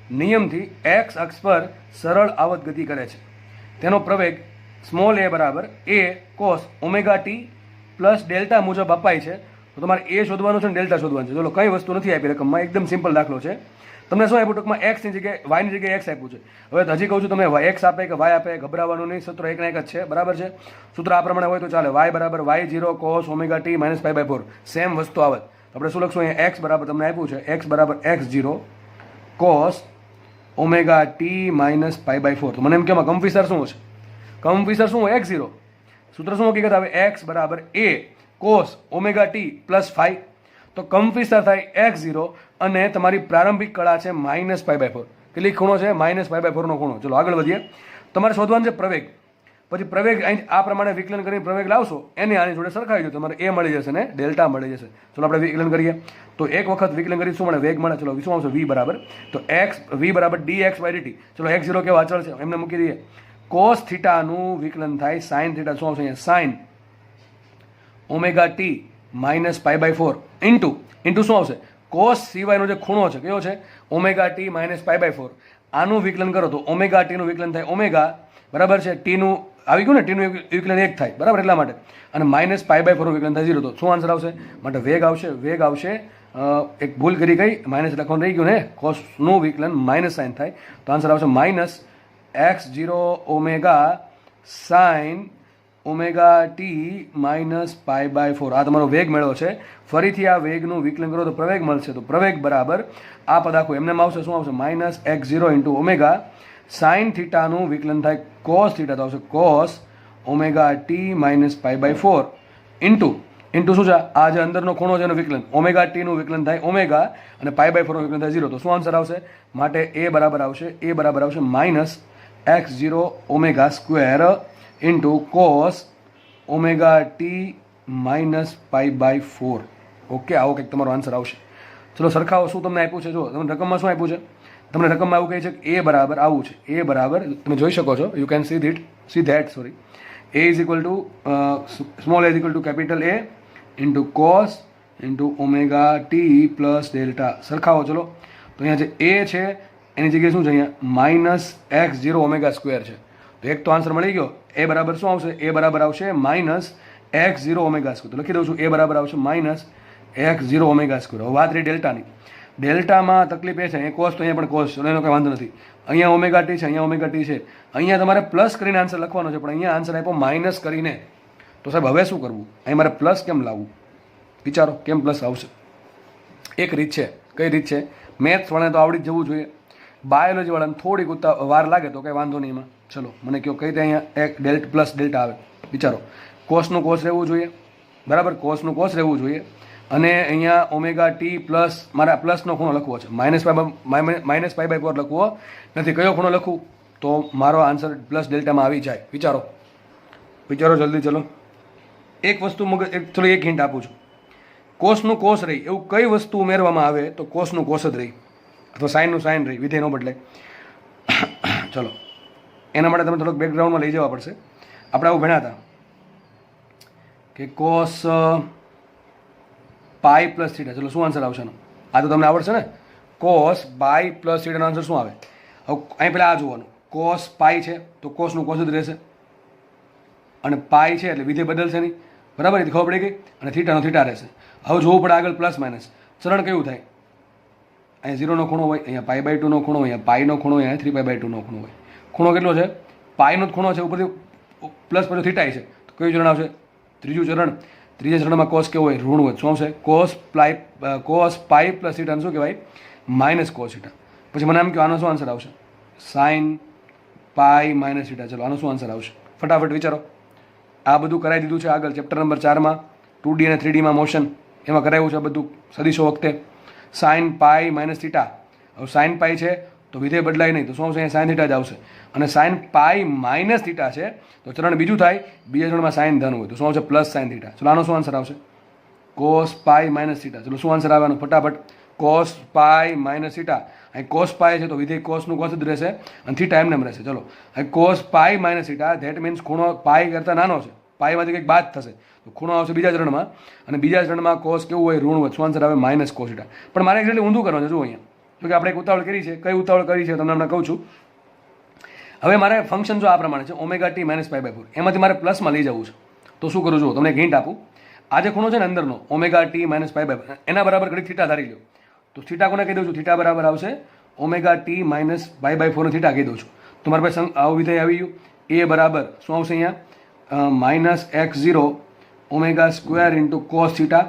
નિયમથી એક્સ અક્ષ પર સરળ આવત ગતિ કરે છે. તેનો પ્રવેગ સ્મોલ એ બરાબર a cos omega T plus delta મુજબ અપાય છે. તો તમારે એ શોધવાનું છે ને ડેલ્ટા શોધવાનું છે. ચલો કઈ વસ્તુ નથી આપી રકમમાં, એકદમ સિમ્પલ દાખલો છે. તમને શું આપ્યું? ટૂંકમાં એક્સની જગ્યાએ વાયની જગ્યાએ એક્સ આપ્યું છે. હવે હજી કહું છું તમે એક્સ આપે કે વાય આપે ગભરાવાનું નહીં. સૂત્ર એકના એક જ છે, બરાબર છે? સૂત્ર આ પ્રમાણે હોય તો ચાલે. વાય બરાબર y0 cos omega T minus pi by 4. Same વસ્તુ આવે. આપણે શું લખશું? અહીંયા એક્સ બરાબર તમને આપ્યું છે એક્સ બરાબર x0 cos omega T minus pi by 4. તો મને એમ કેમાં કમ્ફિસર શું હશે? કમ્ફિસર શું હોય? x0. સૂત્ર શું હકીકત આવે? એક્સ બરાબર a cos omega T plus phi. તો કમ્ફિસર થાય x0 અને તમારી પ્રારંભિક કળા છે માઇનસ પાઈ બાય 4. કેટલી ખૂણો છે? માઇનસ પાઈ બાય 4નો ખૂણો. ચલો આગળ વધીએ. તમારે શોધવાનું છે પ્રવેગ. પછી પ્રવેગ અહીં આ પ્રમાણે વિકલન કરીને પ્રવેગ લાવશો એને આની જોડે સરખાવી દો, તમારે એ મળી જશે ને ડેલ્ટા મળી જશે. ચલો આપણે વિકલન કરીએ તો એક વખત વિકલન કરી શું મળે? વેગ મળે. ચલો શું આવશે? વી બરાબર તો એક્સ વી બરાબર ડી એક્સ બાય ડીટી. ચલો x0 કેવો અચળ છે એમને મૂકી દઈએ. કોસ થીટાનું વિકલન થાય સાઇન થીટા. શું આવશે અહીંયા? Sine omega T minus pi by 4 into શું આવશે? કોસ સિવાયનો જે ખૂણો છે કયો છે? Omega T minus pi by 4. આનું વિકલન કરો તો ઓમેગા ટીનું વિકલન થાય ઓમેગા, બરાબર છે, ટીનું આવી ગયું ને, ટીનું વિકલન 1 થાય, બરાબર, એટલા માટે. અને માઇનસ પાઈ બાય 4 વિકલન થાય 0. તો શું આન્સર આવશે? માટે વેગ આવશે એક ભૂલ કરી ગઈ, માઇનસ લખવાનું રહી ગયું ને, કોસનું વિકલન માઇનસ સાઇન થાય, તો આન્સર આવશે minus x0 omega sine omega T minus pi by 4. આ તમારો વેગ મેળવો છે. ફરીથી આ વેગનું વિકલન કરો તો પ્રવેગ મળશે. તો પ્રવેગ બરાબર આ પદ આખું એમને આવશે. શું આવશે? Minus x0 into omega sine થીટાનું વિકલન થાય કોસ થીટા, તો આવશે cos omega T minus pi by 4 into શું છે? આ જે અંદરનો ખૂણો છે એનું વિકલન ઓમેગા ટીનું વિકલન થાય ઓમેગા અને પાઈ બાય 4નું વિકલન થાય 0. તો શું આન્સર આવશે? માટે એ બરાબર આવશે minus x0 omega square into cos omega T minus pi by 4. Okay, આવો કંઈક તમારો આન્સર આવશે. ચલો સરખાવો શું તમને આપ્યું છે. જો તમને રકમમાં શું આપ્યું છે? તમને રકમમાં એવું કહે છે કે એ બરાબર આવું છે. એ બરાબર તમે જોઈ શકો છો, you can see that sorry, A is equal two small A is equal two capital A into cos into omega T plus delta. સરખાવો ચલો. તો અહીંયા જે એ છે એની જગ્યાએ શું છે? અહીંયા માઇનસ x0 ઓમેગા સ્ક્વેર છે. તો એક તો આન્સર મળી ગયો. એ બરાબર શું આવશે? એ બરાબર આવશે માઇનસ x0 ઓમેગા સ્ક્વેર. તો લખી દઉં છું, એ બરાબર આવશે માઇનસ x0 ઓમેગા સ્ક્વેર. હવે વાત રહી ડેલ્ટાની. ડેલ્ટામાં તકલીફ એ છે, એ કોસ તો અહીંયા પણ કોસ છે, એનો કંઈ વાંધો નથી. અહીંયા ઓમેગા ટી છે, અહીંયા ઓમેગા ટી છે. અહીંયા તમારે પ્લસ કરીને આન્સર લખવાનો છે, પણ અહીંયા આન્સર આપ્યો માઇનસ કરીને. તો સાહેબ હવે શું કરવું? અહીં મારે પ્લસ કેમ લાવવું? વિચારો કેમ પ્લસ આવશે? એક રીત છે. કઈ રીત છે? મેથ્સ વાળાને તો આવડી જ જવું જોઈએ. બાયોલોજી વાળાને થોડીક વાર લાગે તો કંઈ વાંધો નહીં એમાં. ચલો મને કહો કઈ રીતે અહીંયા એક પ્લસ ડેલ્ટા આવે? વિચારો. કોસનું કોસ રહેવું જોઈએ, બરાબર, કોસનું કોસ રહેવું જોઈએ. અને અહીંયા ઓમેગા ટી પ્લસ મારા પ્લસનો ખૂણો લખવો છે, માઇનસ પાઈ બાય 4 લખવો નથી. કયો ખૂણો લખવું? તો મારો આન્સર પ્લસ ડેલ્ટામાં આવી જાય. વિચારો જલ્દી. ચલો એક વસ્તુ ચલો એક હિન્ટ આપું છું. કોસનું કોસ રહી એવું કઈ વસ્તુ ઉમેરવામાં આવે તો કોસનું કોસ જ રહી, અથવા સાઇનનું સાઇન રહી, વિધેય ન બદલે. ચલો એના માટે તમે થોડોક બેકગ્રાઉન્ડમાં લઈ જવા પડશે. આપણે આવું ભણ્યા હતા કે કોસ પાઈ પ્લસ થીટા. ચલો શું આન્સર આવશે? આ તો તમને આવડશે ને. કોસ પાઈ પ્લસ થીટાનો આન્સર શું આવે? હવે અહીં પહેલાં આ જોવાનું. કોસ પાઈ છે તો કોસનું કોસ જ રહેશે, અને પાઈ છે એટલે વિધેય બદલશે નહીં, બરાબર, એ ખબર પડી ગઈ. અને થીટાનો થીટા રહેશે. હવે જોવું પડે આગળ પ્લસ માઇનસ. ચરણ કેવું થાય? અહીંયા 0નો ખૂણો હોય, અહીંયા પાઈ બાય 2નો ખૂણો, અહીંયા પાઈનો ખૂણો, અહીંયા 3 પાઈ બાય 2નો ખૂણો હોય. ખૂણો કેટલો છે? પાઈનો જ ખૂણો છે, ઉપરથી પ્લસ પછી થીટા છે. તો કયું ચરણ આવશે? ત્રીજું ચરણ. ત્રીજા ચરણમાં કોસ કેવો હોય? ઋણ હોય. શું આવશે? કોસ પાઈ પ્લસ થીટા શું કહેવાય? Minus cos theta. પછી મને એમ કહો આનો શું આન્સર આવશે? Sign pi minus theta. ચલો આનો શું આન્સર આવશે? ફટાફટ વિચારો. આ બધું કરાવી દીધું છે આગળ ચેપ્ટર નંબર 4માં 2D અને 3Dમાં મોશન, એમાં કરાવ્યું છે બધું સદીશો વખતે. Sign pi minus theta. હવે સાઇન પાઈ છે તો વિધેય બદલાય નહીં, તો શું આવશે? અહીંયા સાઇન થીટા જ આવશે. અને સાઇન પાઈ માઇનસ થીટા છે તો ચરણ બીજું થાય, બીજા ચરણમાં સાઇન ધન હોય તો શું આવશે? Plus sine theta. ચલો આનો શું આન્સર આવશે? Cos pi minus theta. ચલો શું આન્સર આવવાનું? ફટાફટ. Cos pi minus theta. અહીં કોસ પાઈ છે તો વિધેય કોસનું કોસ જ રહેશે અને થીટા એમને રહેશે. ચલો અહીં cos pi minus theta, that means ખૂણો પાઈ કરતાં નાનો છે, પાઈમાંથી કંઈક બાદ થશે તો ખૂણો આવશે બીજા ચરણમાં, અને બીજા ચરણમાં કોસ કેવું હોય? ઋણ હોય. શું આન્સર આવે? Minus cos theta. પણ મારે એક્ઝેક્ટલી ઊંધું કરવાનું છે. જુઓ અહીંયા, જો કે આપણે એક ઉતાવળ કરી છે. કઈ ઉતાવળ કરી છે તમને હમણાં કહું છું. હવે મારે ફંક્શન જો આ પ્રમાણે છે, omega T minus pi by 4, એમાંથી મારે પ્લસમાં લઈ જવું છે. તો શું કરું? જુઓ તમને એક હિન્ટ આપું. આ જે ખૂણો છે ને અંદરનો omega T minus pi by 4, એના બરાબર ઘડીક થીટા ધારી લો. તો થીટા કોને કહી દઉં છું? થીટા બરાબર આવશે omega T minus pi by 4 theta કહી દઉં છું. તો મારી પાસે આવું વિધેય આવી ગયું. એ બરાબર શું આવશે અહીંયા? Minus x0 omega square into cos theta.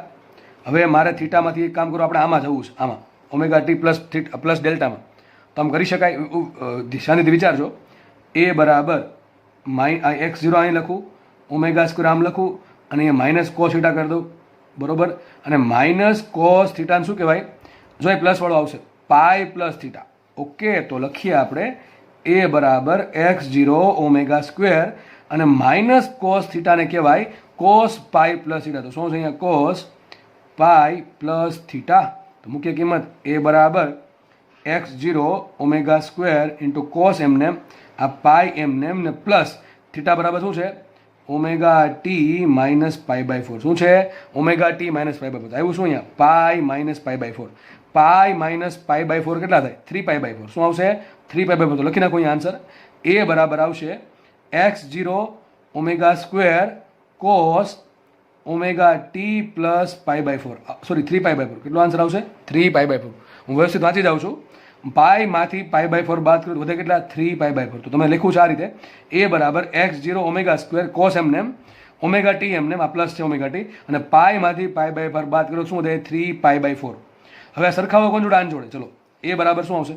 હવે મારે થીટામાંથી એક કામ કરો, આપણે આમાં જવું છે, આમાં ઓમેગા ટી પ્લસ ડેલ્ટામાં. તો આમ કરી શકાય. શાંતિથી વિચારજો. એ બરાબર x0 અહીં લખું, ઓમેગા સ્ક્વેર આમ લખું, અને અહીંયા માઇનસ કોસ થીટા કરી દઉં, બરોબર. અને માઇનસ કોસ થીટાને શું કહેવાય? જો એ પ્લસવાળો આવશે, પાઈ પ્લસ થીટા. ઓકે, તો લખીએ આપણે એ બરાબર x0 ઓમેગા સ્ક્વેર, અને માઇનસ કોસ થીટાને કહેવાય કોસ પાઈ પ્લસ થીટા. તો શું છે અહીંયા? Cos pi plus theta. તો મુખ્ય કિંમત એ બરાબર x0 omega square into cos એમને આ પાઈ એમને એમ ને પ્લસ થીટા બરાબર શું છે omega T minus pi by 4 શું છે omega T minus pi by 4 આવ્યું શું અહીંયા pi minus pi by 4 pi minus pi by 4 કેટલા થાય 3 પાઈ બાય 4 શું આવશે 3 પાઈ બાય 4 તો લખી નાખો અહીંયા આન્સર એ બરાબર આવશે x0 omega square cos omega T plus pi by 4 sorry 3 pi by 4 કેટલો આન્સર આવશે 3 પાઈ બાય 4 હું વ્યવસ્થિત વાંચી જાઉં છું પાઈમાંથી પાઈ બાય 4 બાદ કરું વધે કેટલા 3 પાઈ બાય 4 તો તમે લખ્યું છે આ રીતે એ બરાબર x0 ઓમેગા સ્ક્વેર કોસ એમને એમ ઓમેગા ટી એમને આ પ્લસ છે ઓમેગા ટી અને પાઈમાંથી પાઈ બાય 4 બાદ કરો શું વધે 3 પાઈ બાય 4 હવે સરખાવો કોણ જોડે આન જોડે ચલો એ બરાબર શું આવશે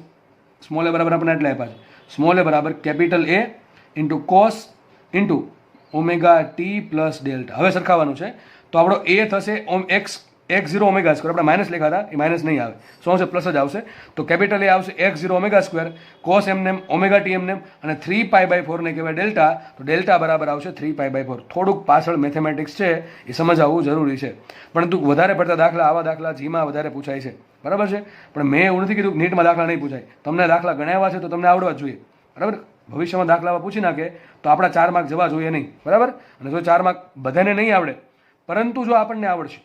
સ્મોલ એ બરાબર આપણે એટલે આપ્યા છે સ્મોલ એ બરાબર કેપિટલ એ into cos into omega T plus delta હવે સરખાવવાનું છે તો આપણો એ થશે x0 ઓમેગા સ્ક્વેર આપણે માઇનસ લખ્યા હતા એ માઇનસ નહીં આવે શું આવશે પ્લસ જ આવશે તો કેપિટલ એ આવશે x0 ઓમેગા સ્ક્વેર કોસ એમને ઓમેગા ટી એમને અને 3 પાઈ બાય 4 ને કહેવાય ડેલ્ટા તો ડેલ્ટા બરાબર આવશે 3 પાઈ બાય 4 થોડુંક પાછળ મેથેમેટિક્સ છે એ સમજાવવું જરૂરી છે પરંતુ વધારે પડતા દાખલા આવા દાખલા જીમાં વધારે પૂછાય છે બરાબર છે પણ મેં એવું નથી કીધું નીટમાં દાખલા નહીં પૂછાય તમને દાખલા ગણાવ્યા છે તો તમને આવડવા જ જોઈએ બરાબર ભવિષ્યમાં દાખલામાં પૂછી નાખે તો આપણા 4 માર્ક જવા જોઈએ નહીં બરાબર અને જો 4 માર્ક બધાને નહીં આવડે પરંતુ જો આપણને આવડશે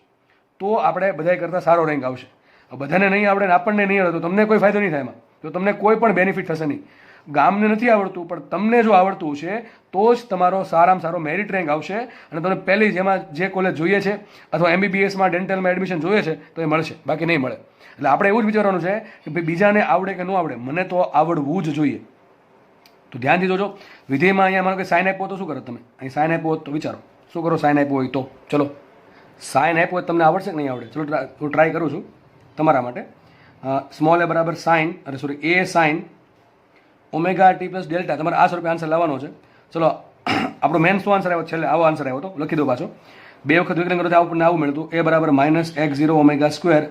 તો આપણે બધાય કરતાં સારો રેન્ક આવશે બધાને નહીં આવડે ને આપણને નહીં આવડે તો તમને કોઈ ફાયદો નહીં થાય એમાં તો તમને કોઈ પણ બેનિફિટ થશે નહીં ગામને નથી આવડતું પણ તમને જો આવડતું છે તો જ તમારો સારામાં સારો મેરિટ રેન્ક આવશે અને તમને પહેલી જેમાં જે કોલેજ જોઈએ છે અથવા એમબીબીએસમાં ડેન્ટલમાં એડમિશન જોઈએ છે તો એ મળશે બાકી નહીં મળે એટલે આપણે એવું જ વિચારવાનું છે કે ભાઈ બીજાને આવડે કે ન આવડે મને તો આવડવું જ જોઈએ તો ધ્યાનથી જોજો વિધેયમાં અહીંયા માનો કે સાઇન આપ્યો તો શું કરો તમે અહીં સાઇન આપ્યો હોત તો વિચારો શું કરો સાઇન આપ્યો હોય તો ચલો સાઇન આપ્યો હોય તમને આવડશે કે નહીં આવડે ચલો હું ટ્રાય કરું છું તમારા માટે સ્મોલ એ બરાબર સાઇન અરે sorry a sine omega T plus delta તમારે આ સ્વરૂપે આન્સર લાવવાનો છે ચલો આપણો મેન શું આન્સર આવ્યો છેલ્લે આવો આન્સર આવ્યો તો લખી દો પાછો બે વખત વિકલન કરો તો આપણને આવું મળતું એ બરાબર minus x0 omega square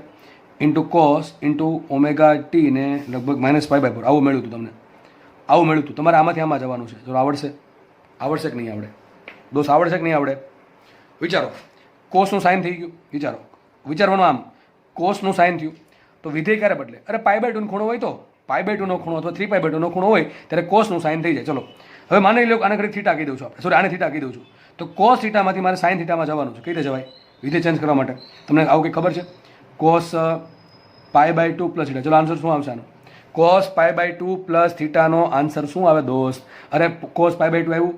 into cos into omega T ને લગભગ માઇનસ પાઈ બાય 4 આવું મળ્યું હતું તમને આવું મળ્યું હતું તમારે આમાંથી આમાં જવાનું છે જો આવડશે કે નહીં આવડે દોસ્ત આવડશે કે નહીં આવડે વિચારો કોસનું સાઇન થઈ ગયું વિચારવાનું આમ કોસનું સાઇન થયું તો વિધેય ક્યારે બદલે અરે પાઈ બાય 2 ખૂણો હોય તો પાઈ બાય 2 ખૂણો અથવા 3 પાઈ બાય 2 ખૂણો હોય ત્યારે કોસનું સાઇન થઈ જાય ચલો હવે માની લો આને ઘડી થીટા કહી દઉં છું આપણે સોરી આને થીટા કહી દઉં છું તો કોસ થીટામાંથી મારે સાઇન થીટામાં જવાનું છે કઈ રીતે જવાય વિધેય ચેન્જ કરવા માટે તમને આવું કંઈ ખબર છે cos pi by 2 plus theta ચલો આન્સર શું આવશે આનો કોસ પાઈ બાય 2 પ્લસ થીટાનો આન્સર શું આવે દોસ્ત અરે કોસ પાઈ બાય 2 આવ્યું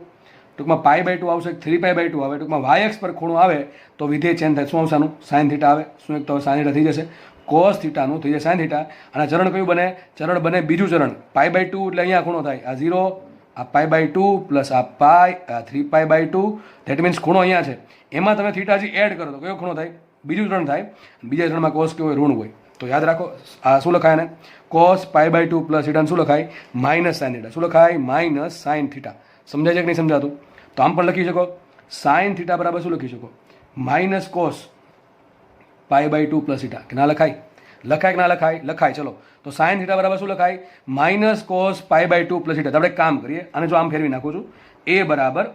ટૂંકમાં પાઈ બાય 2 આવશે 3 પાઈ બાય 2 આવે ટૂંકમાં વાય એક્સ પર ખૂણો આવે તો વિધેય ચેન્જ થાય શું આવશે આનું સાઇન થીટા આવે શું એક તો સાઇન થીટા થઈ જશે કોસ થીટાનું થઈ જાય સાઇન થીટા અને ચરણ કયું બને ચરણ બને બીજું ચરણ પાઈ બાય 2 એટલે અહીંયા ખૂણો થાય આ 0 આ પાઈ બાય 2 પ્લસ આ પાઈ આ 3 પાઈ બાય 2 ધેટ મીન્સ ખૂણો અહીંયા છે એમાં તમે થીટાજી એડ કરો તો કયો ખૂણો થાય બીજું ચરણ થાય બીજા ચરણમાં કોસ કેવો હોય ઋણ હોય તો યાદ રાખો આ શું લખાય ને cos pi by 2 plus theta શું લખાય માઇનસ સાઇન થીટા શું લખાય માઇનસ સાઇન થીટા સમજાય છે કે નહીં સમજાતું તો આમ પણ લખી શકો સાઇન થીટા બરાબર શું લખી શકો minus cos pi by 2 plus theta કે ના લખાય કે ના લખાય ચલો તો સાઇન થીટા બરાબર શું લખાય minus cos pi by 2 plus theta તો આપણે એક કામ કરીએ અને જો આમ ફેરવી નાખું છું એ બરાબર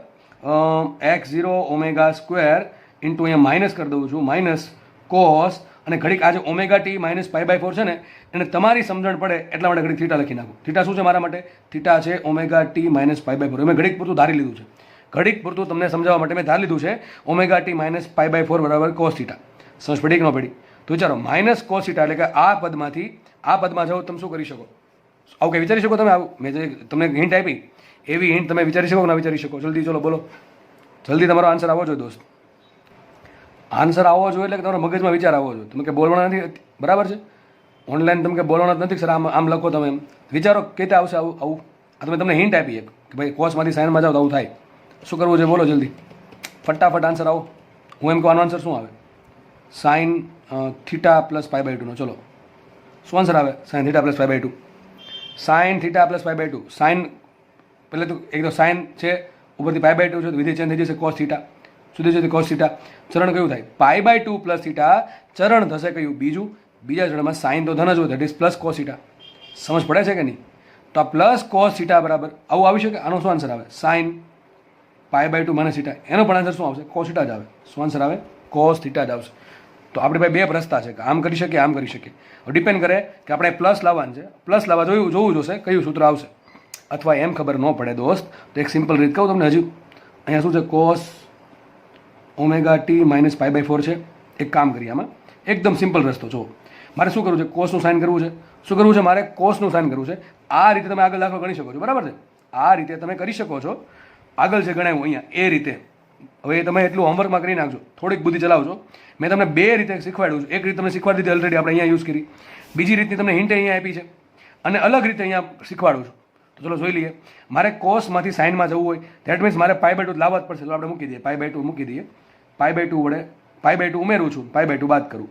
x0 ઓમેગા સ્ક્વેર ઇન્ટુ અહીંયા માઇનસ કરી દઉં છું માઇનસ કોસ અને ઘડીક આજે omega T minus pi by 4 છે ને એને તમારી સમજણ પડે એટલા માટે ઘડીક થીટા લખી નાખું થીટા શું છે મારા માટે થીટા છે omega T minus pi by 4 મેં ઘડીક પૂરતું ધારી લીધું છે ઘડીક પૂરતું તમને સમજાવવા માટે મેં ધારી લીધું છે omega T minus pi by 4 બરાબર કોસ થીટા સમજ પડી કે ન પડી તો વિચારો માઇનસ કોસ થીટા એટલે કે આ પદમાંથી આ પદમાં જાઓ તમે શું કરી શકો આવું કંઈ વિચારી શકો તમે આવું મેં જે તમને હિન્ટ આપી એવી હિન્ટ તમે વિચારી શકો કે ના વિચારી શકો જલ્દી ચલો બોલો જલ્દી તમારો આન્સર આવવો જોઈએ દોસ્ત આન્સર આવવો જોઈએ એટલે કે તમારા મગજમાં વિચાર આવવો જોઈએ તમે કે બોલવાના નથી બરાબર છે ઓનલાઈન તમે કે બોલવાના નથી સર આમ લખો તમે એમ વિચારો કઈ રીતે આવશે આવું આ તમે તમને હિન્ટ આપી એક કે ભાઈ કોસમાંથી સાઇનમાં જાઓ તો આવું થાય શું કરવું છે બોલો જલ્દી ફટાફટ આન્સર આવો હું એમ કહું આન્સર શું આવે sine theta plus pi by 2 નો ચલો શું આન્સર આવે sine theta plus pi by 2 sine theta plus pi by 2 sine પહેલે તો એક તો સાઇન છે ઉપરથી પાઈ બાય 2 છે વિધેય ચેન્જ થઈ જશે કોસ થીટા સુધી જશે કોસ થીટા ચરણ કયું થાય પાઈ બાય 2 પ્લસ થીટા ચરણ થશે કયું બીજા ચરણમાં સાઇન તો ધન જ હોય that is plus cos theta સમજ પડે છે કે નહીં તો આ પ્લસ કોસ થીટા બરાબર આવું આવી શકે આનો શું આન્સર આવે sine pi by 2 minus theta એનો પણ આન્સર શું આવશે કોસ થીટા જ આવે શું આન્સર આવે કોસ થીટા જ આવશે તો આપણી પાસે બે રસ્તા છે કે આમ કરી શકીએ આમ કરી શકીએ ડિપેન્ડ કરે કે આપણે પ્લસ લાવવાનું છે પ્લસ લાવવા જોવું જોશે કયું સૂત્ર આવશે અથવા એમ ખબર ન પડે દોસ્ત, તો એક સિમ્પલ રીત કહું તમને હજુ. અહીંયા શું છે, cos omega T minus pi by 4 છે. એક કામ કરીએ આમાં, એકદમ સિમ્પલ રસ્તો. જો મારે શું કરવું છે, કોસનું સાઇન કરવું છે. શું કરવું છે મારે? કોસનું સાઇન કરવું છે. આ રીતે તમે આગળ દાખલો ગણી શકો છો, બરાબર છે? આ રીતે તમે કરી શકો છો. આગળ જે ગણાવ્યું અહીંયા એ રીતે. હવે તમે એટલું હોમવર્કમાં કરી નાખજો, થોડીક બુદ્ધિ ચલાવજો. મેં તમને બે રીતે શીખવાડ્યું છે. એક રીત તમને શીખવાડી દીધી ઓલરેડી, આપણે અહીંયા યુઝ કરી. બીજી રીતની તમને હિન્ટ અહીંયા આપી છે અને અલગ રીતે અહીંયા શીખવાડું છું. તો ચલો જોઈ લઈએ. મારે કોસમાંથી સાઇનમાં જવું હોય, ધેટ મીન્સ મારે પાઈ બાય 2 લાવવા જ પડશે. તો આપણે મૂકી દઈએ, પાઈ બાય 2 મૂકી દઈએ. પાઈ બાય 2 વડે પાઈ બાય 2 ઉમેરું છું, પાઈ બાય 2 બાદ કરું,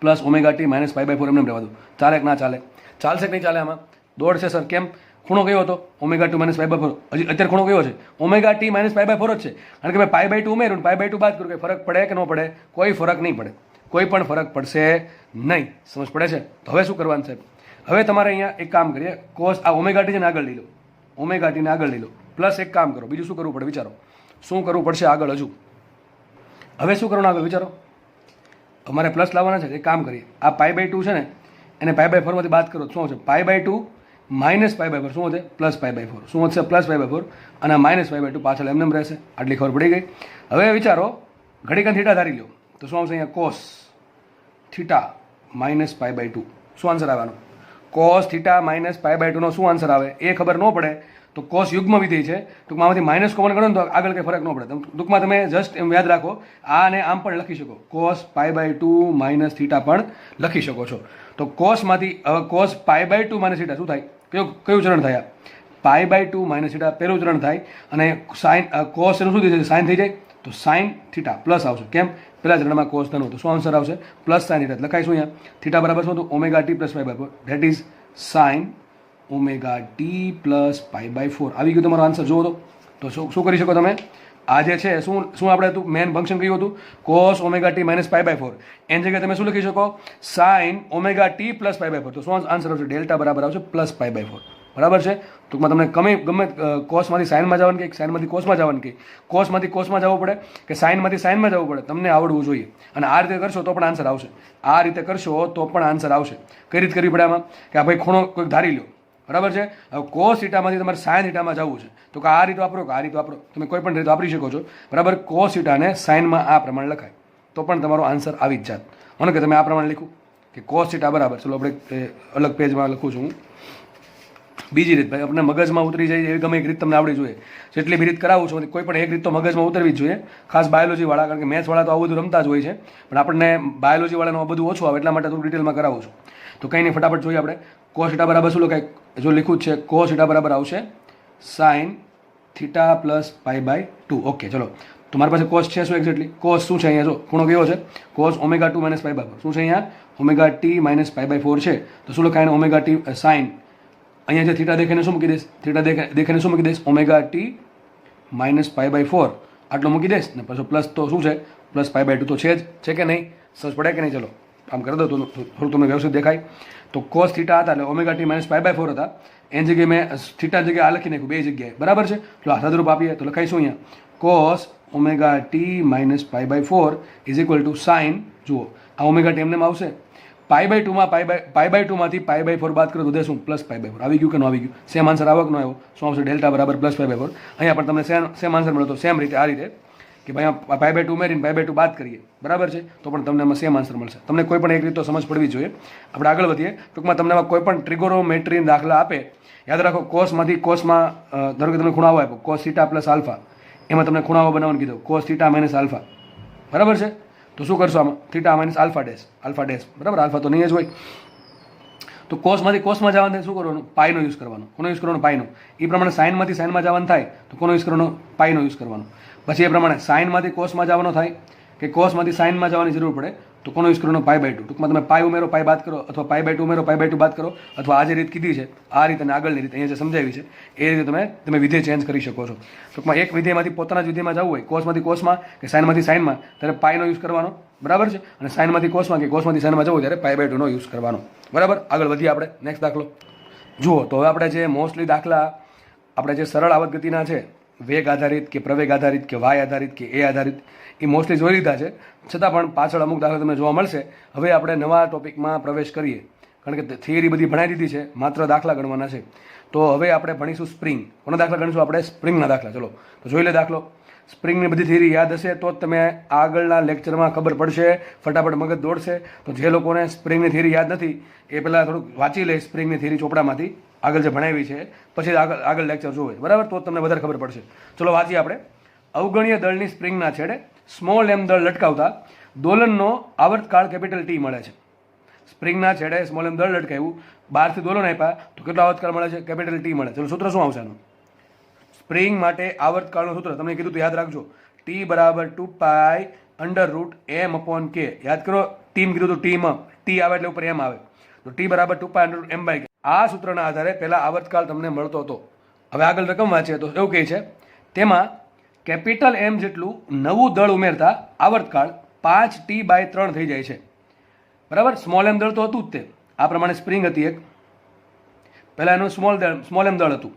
plus omega T minus pi by 4 એમને રહેવા દો. ચાલે કે ના ચાલે? ચાલશે કે નહીં ચાલે? આમાં દોડ છે સર. કેમ? ખૂણો કયો હતો? Omega 2 minus pi by 4. હજી અત્યારે ખૂણો કયો છે? Omega T minus pi by 4 જ છે. કારણ કે ભાઈ પાઈ બાય 2 ઉમેરું, પાઈ બાય 2 બાદ કરું, કે ફરક પડે કે ન પડે? કોઈ ફરક નહીં પડે, કોઈ પણ ફરક પડશે નહીં. સમજ પડે છે? તો હવે શું કરવાનું છે? હવે તમારે અહીંયા એક કામ કરીએ, કોસ આ ઓમેગા ટી છે ને આગળ લઈ લો, ઓમેગા ટીને આગળ લઈ લો, પ્લસ એક કામ કરો. બીજું શું કરવું પડે વિચારો? શું કરવું પડશે આગળ હજુ? હવે શું કરવાનું આગળ વિચારો? અમારે પ્લસ લાવવાના છે. એક કામ કરીએ, આ પાઈ બાય 2 છે ને એને પાઈ બાય 4 માંથી બાદ કરો. શું છે? Pi by 2 minus pi by 4 શું હશે? Plus pi by 4. શું હશે? Plus pi by 4. અને માઇનસ પાઈ બાય 2 પાછળ એમને રહેશે. આટલી ખબર પડી ગઈ. હવે વિચારો, ઘડીકન થીટા ધારી લો તો શું આવશે? અહીંયા cos theta minus pi by 2. શું આન્સર આવવાનો? Cos theta minus pi by 2 નો શું આન્સર આવે? એ ખબર ન પડે તો કોસ યુગ્મ વિધેય છે, ટૂંકમાં આમાંથી માઇનસ કોમન કરો ને તો આગળ કંઈ ફરક ન પડે. ટૂંકમાં તમે જસ્ટ એમ યાદ રાખો, આ અને આમ પણ લખી શકો, cos pi by 2 minus theta પણ લખી શકો છો. તો કોસમાંથી હવે cos pi by 2 minus theta શું થાય? કયું ચરણ થાય? પાઈ બાય 2 માઇનસ થીટા પહેલું ચરણ થાય. અને સાઇન કોસ એનું શું થઈ જાય? સાઇન થઈ જાય. તો સાઇન થીટા પ્લસ આવશે. કેમ? પહેલા ચરણમાં કોસ ધન હતું. શું આન્સર આવશે? Plus sine theta. લખાઈશું અહીંયા થીટા બરાબર શું હતું? Omega T plus pi by 4. That is sine omega T plus pi by 4. આવી ગયું તમારો આન્સર. જુઓ તો શું કરી શકો તમે? આ જે છે શું આપણે હતું મેન ફંક્શન કયું હતું? Cos omega T minus pi by 4. એની જગ્યાએ તમે શું લખી શકો? Sine omega T plus pi by 4. તો શું આન્સર આવશે? ડેલ્ટા બરાબર આવશે પ્લસ પાઈ બાય 4. બરાબર છે? ટૂંકમાં તમને ગમે કોસમાંથી સાઇનમાં જવાનું કે સાઇનમાંથી કોસમાં જવાનું કે કોસમાંથી કોસમાં જવું પડે કે સાઇનમાંથી સાઇનમાં જવું પડે, તમને આવડવું જોઈએ. અને આ રીતે કરશો તો પણ આન્સર આવશે. આ રીતે કરશો તો પણ આન્સર આવશે. કઈ રીતે કરવી પડે આમાં? કે આ ભાઈ ખૂણો કોઈક ધારી લો, બરાબર છે? હવે કોસ થીટામાંથી તમારે સાઇન થીટામાં જવું છે તો કે આ રીત વાપરો કે આ રીત વાપરો, તમે કોઈ પણ રીત વાપરી શકો છો. બરાબર? કોસ થીટાને સાઇનમાં આ પ્રમાણે લખાય તો પણ તમારો આન્સર આવી જ જાત. મને કે તમે આ પ્રમાણે લખું કે કોસ થીટા બરાબર, ચલો આપણે અલગ પેજમાં લખું છું હું. બીજી રીત ભાઈ આપણે મગજમાં ઉતરી જાય એવી ગમે એક રીત તમને આવડી જોઈએ. જેટલી બી રીત કરાવું છું કોઈ પણ એક રીત તો મગજમાં ઉતરવી જ જોઈએ, ખાસ બાયોલોજીવાળા. કારણ કે મેથ્સવાળા તો આવું બધું રમતા જ હોય છે, પણ આપણને બાયોલોજીવાળાનું બધું ઓછું આવે એટલા માટે થોડું ડિટેલમાં કરાવું છું. તો કંઈ નહીં, ફટાફટ જોઈએ આપણે. કોસ થીટા બરાબર શું લખાય? જો લીખું જ છે, કોસ થીટા બરાબર આવશે sine theta plus pi by 2. Okay, ચલો. તો મારી પાસે કોસ છે શું એક્ઝેક્ટલી? કોસ શું છે અહીંયા? જો ખૂણો કેવો છે? Cos omega 2 minus pi by 4. શું છે અહીંયા? Omega T minus pi by 4 છે. તો શું લખાય? ઓમેગા ટી સાઇન, અહીંયા જે થીટા દેખાઈને શું મૂકી દઈશ? થીટા દેખાઈને શું મૂકી દઈશ? Omega T minus pi by 4 આટલો મૂકી દઈશ ને પછી પ્લસ તો શું છે? પ્લસ પાઈ બાય 2 તો છે જ, છે કે નહીં? સમજ પડે કે નહીં? ચલો આમ કરી દો તો થોડું તમને વ્યવસ્થિત દેખાય. તો કોસ થીટા હતા એટલે omega T minus pi by 4 હતા. એની જગ્યાએ મેં થીટા જગ્યાએ આ લખી નાખ્યું બે જગ્યાએ, બરાબર છે? તો આ સાદુરૂપ આપીએ તો લખાઈશું અહીંયા cos omega T minus pi by 4 is equal to sine. જુઓ આ ઓમેગા ટી એમને આવશે. પાઈ બાય 2માં પાઈ બાય 2 માંથી પાઈ બાય 4 બાદ કરો તો દે શું? Plus pi by 4. આવી ગયું કે ન આવી ગયું? સેમ આન્સર આવો કે ન આવ્યો? શું આવશે? ડેલ્ટા બરાબર પ્લસ પાઈ બાય 4. અહીંયા પણ તમને સેમ આન્સર મળ્યો. તો સેમ રીતે આ રીતે કે ભાઈ પાઈ બાય 2 ઉમેરીને પાઈ બાય 2 બાદ કરીએ, બરાબર છે? તો પણ તમને એમાં સેમ આન્સર મળશે. તમને કોઈ પણ એક રીત તો સમજ પડવી જોઈએ. આપણે આગળ વધીએ. ટૂંકમાં તમને કોઈ પણ ટ્રિગોનોમેટ્રી દાખલા આપે, યાદ રાખો કોસમાંથી કોસમાં ધારો કે તમને ખૂણાવો આપ્યો કોસ થીટા પ્લસ આલ્ફા, એમાં તમને ખૂણાવો બનાવવાનું કીધું કોસ થીટા માઇનસ આલ્ફા, બરાબર છે? તો શું કરશો આમાં? થીટા માઇનસ આલ્ફા ડેશ, બરાબર? આલ્ફા તો નહીં જ હોય. તો કોસમાંથી કોસમાં જવાનું થાય શું કરવાનું? પાઈનો યુઝ કરવાનો. કોનો યુઝ કરવાનો? પાઈનો. એ પ્રમાણે સાઇનમાંથી સાઇનમાં જવાનું થાય તો કોનો યુઝ કરવાનો? પાઈનો યુઝ કરવાનો. પછી એ પ્રમાણે સાઇનમાંથી કોસમાં જવાનો થાય કે કોસમાંથી સાઇનમાં જવાની જરૂર પડે તો કોનો યુઝ કરવાનો? Pi by 2. ટૂંકમાં તમે પાઈ ઉમેરો પાઈ બાદ કરો, અથવા પાઈ બાય 2 ઉમેરો પાઈ બાય 2 બાદ કરો, અથવા આ જે રીત કીધી છે આ રીતે અને આગળની રીત અહીંયા જે સમજાવી છે એ રીતે તમે વિધેય ચેન્જ કરી શકો છો. ટૂંકમાં એક વિધેયમાંથી પોતાના જ વિધેયમાં જવું હોય, કોસમાંથી કોસમાં કે સાઇનમાંથી સાઇનમાં, ત્યારે પાઈનો યુઝ કરવાનો, બરાબર છે? અને સાઇનમાંથી કોસમાં કે કોસમાંથી સાઇનમાં જવું ત્યારે પાઈ બાય 2 નો યુઝ કરવાનો, બરાબર? આગળ વધીએ આપણે. નેક્સ્ટ દાખલો જુઓ. તો હવે આપણે જે મોસ્ટલી દાખલા આપણે જે સરળ આવક ગતિના છે, વેગ આધારિત કે પ્રવેગ આધારિત કે વાય આધારિત કે એ આધારિત, એ મોસ્ટલી જોઈ લીધા છે. છતાં પણ પાછળ અમુક દાખલા તમને જોવા મળશે. હવે આપણે નવા ટોપિકમાં પ્રવેશ કરીએ. કારણ કે થિયરી બધી ભણાવી દીધી છે, માત્ર દાખલા ગણવાના છે. તો હવે આપણે ભણીશું સ્પ્રિંગ. કોના દાખલા ગણીશું આપણે? સ્પ્રિંગના દાખલા. ચલો તો જોઈ લે દાખલો. સ્પ્રિંગની બધી થિયરી યાદ હશે તો જ તમે આગળના લેક્ચરમાં ખબર પડશે, ફટાફટ મગજ દોડશે. તો જે લોકોને સ્પ્રિંગની થિયરી યાદ નથી એ પહેલાં થોડુંક વાંચી લે સ્પ્રિંગની થિયરી ચોપડામાંથી, આગળ જે ભણાવી છે, પછી આગળ લેક્ચર જોવે, બરાબર? તો તમને વધારે ખબર પડશે. ચલો વાંચીએ આપણે. અવગણીય દળની સ્પ્રિંગના છેડે સ્મોલ એમ દળ લટકાવતા દોલનનો આવર્તકાળ કેપિટલ ટી મળે છે. સ્પ્રિંગના છેડે સ્મોલ એમ દળ લટકાવ્યું, બહારથી દોલન આપ્યા તો કેટલો આવર્તકાળ મળે છે? કેપિટલ ટી મળે. ચલો સૂત્ર શું આવશે આનું? સ્પ્રિંગ માટે આવર્તકાળનું સૂત્ર તમને કીધું તો યાદ રાખજો. ટી બરાબર 2π√m/k. યાદ કરો, ટીમ કીધું તો ટી આવે એટલે ઉપર એમ આવે, તો ટી બરાબર 2π√m/k. આ સૂત્રના આધારે પહેલા આવર્તકાળ તમને મળતો હતો. હવે આગળ રકમ વાંચીએ તો એવું કહે છે, તેમાં કેપિટલ એમ જેટલું નવું દળ ઉમેરતા આવર્તકાળ 5t/3 થઈ જાય છે. બરાબર? સ્મોલ એમ દળ તો હતું જ તે, આ પ્રમાણે સ્પ્રિંગ હતી એક, પહેલાં એનું સ્મોલ એમ દળ હતું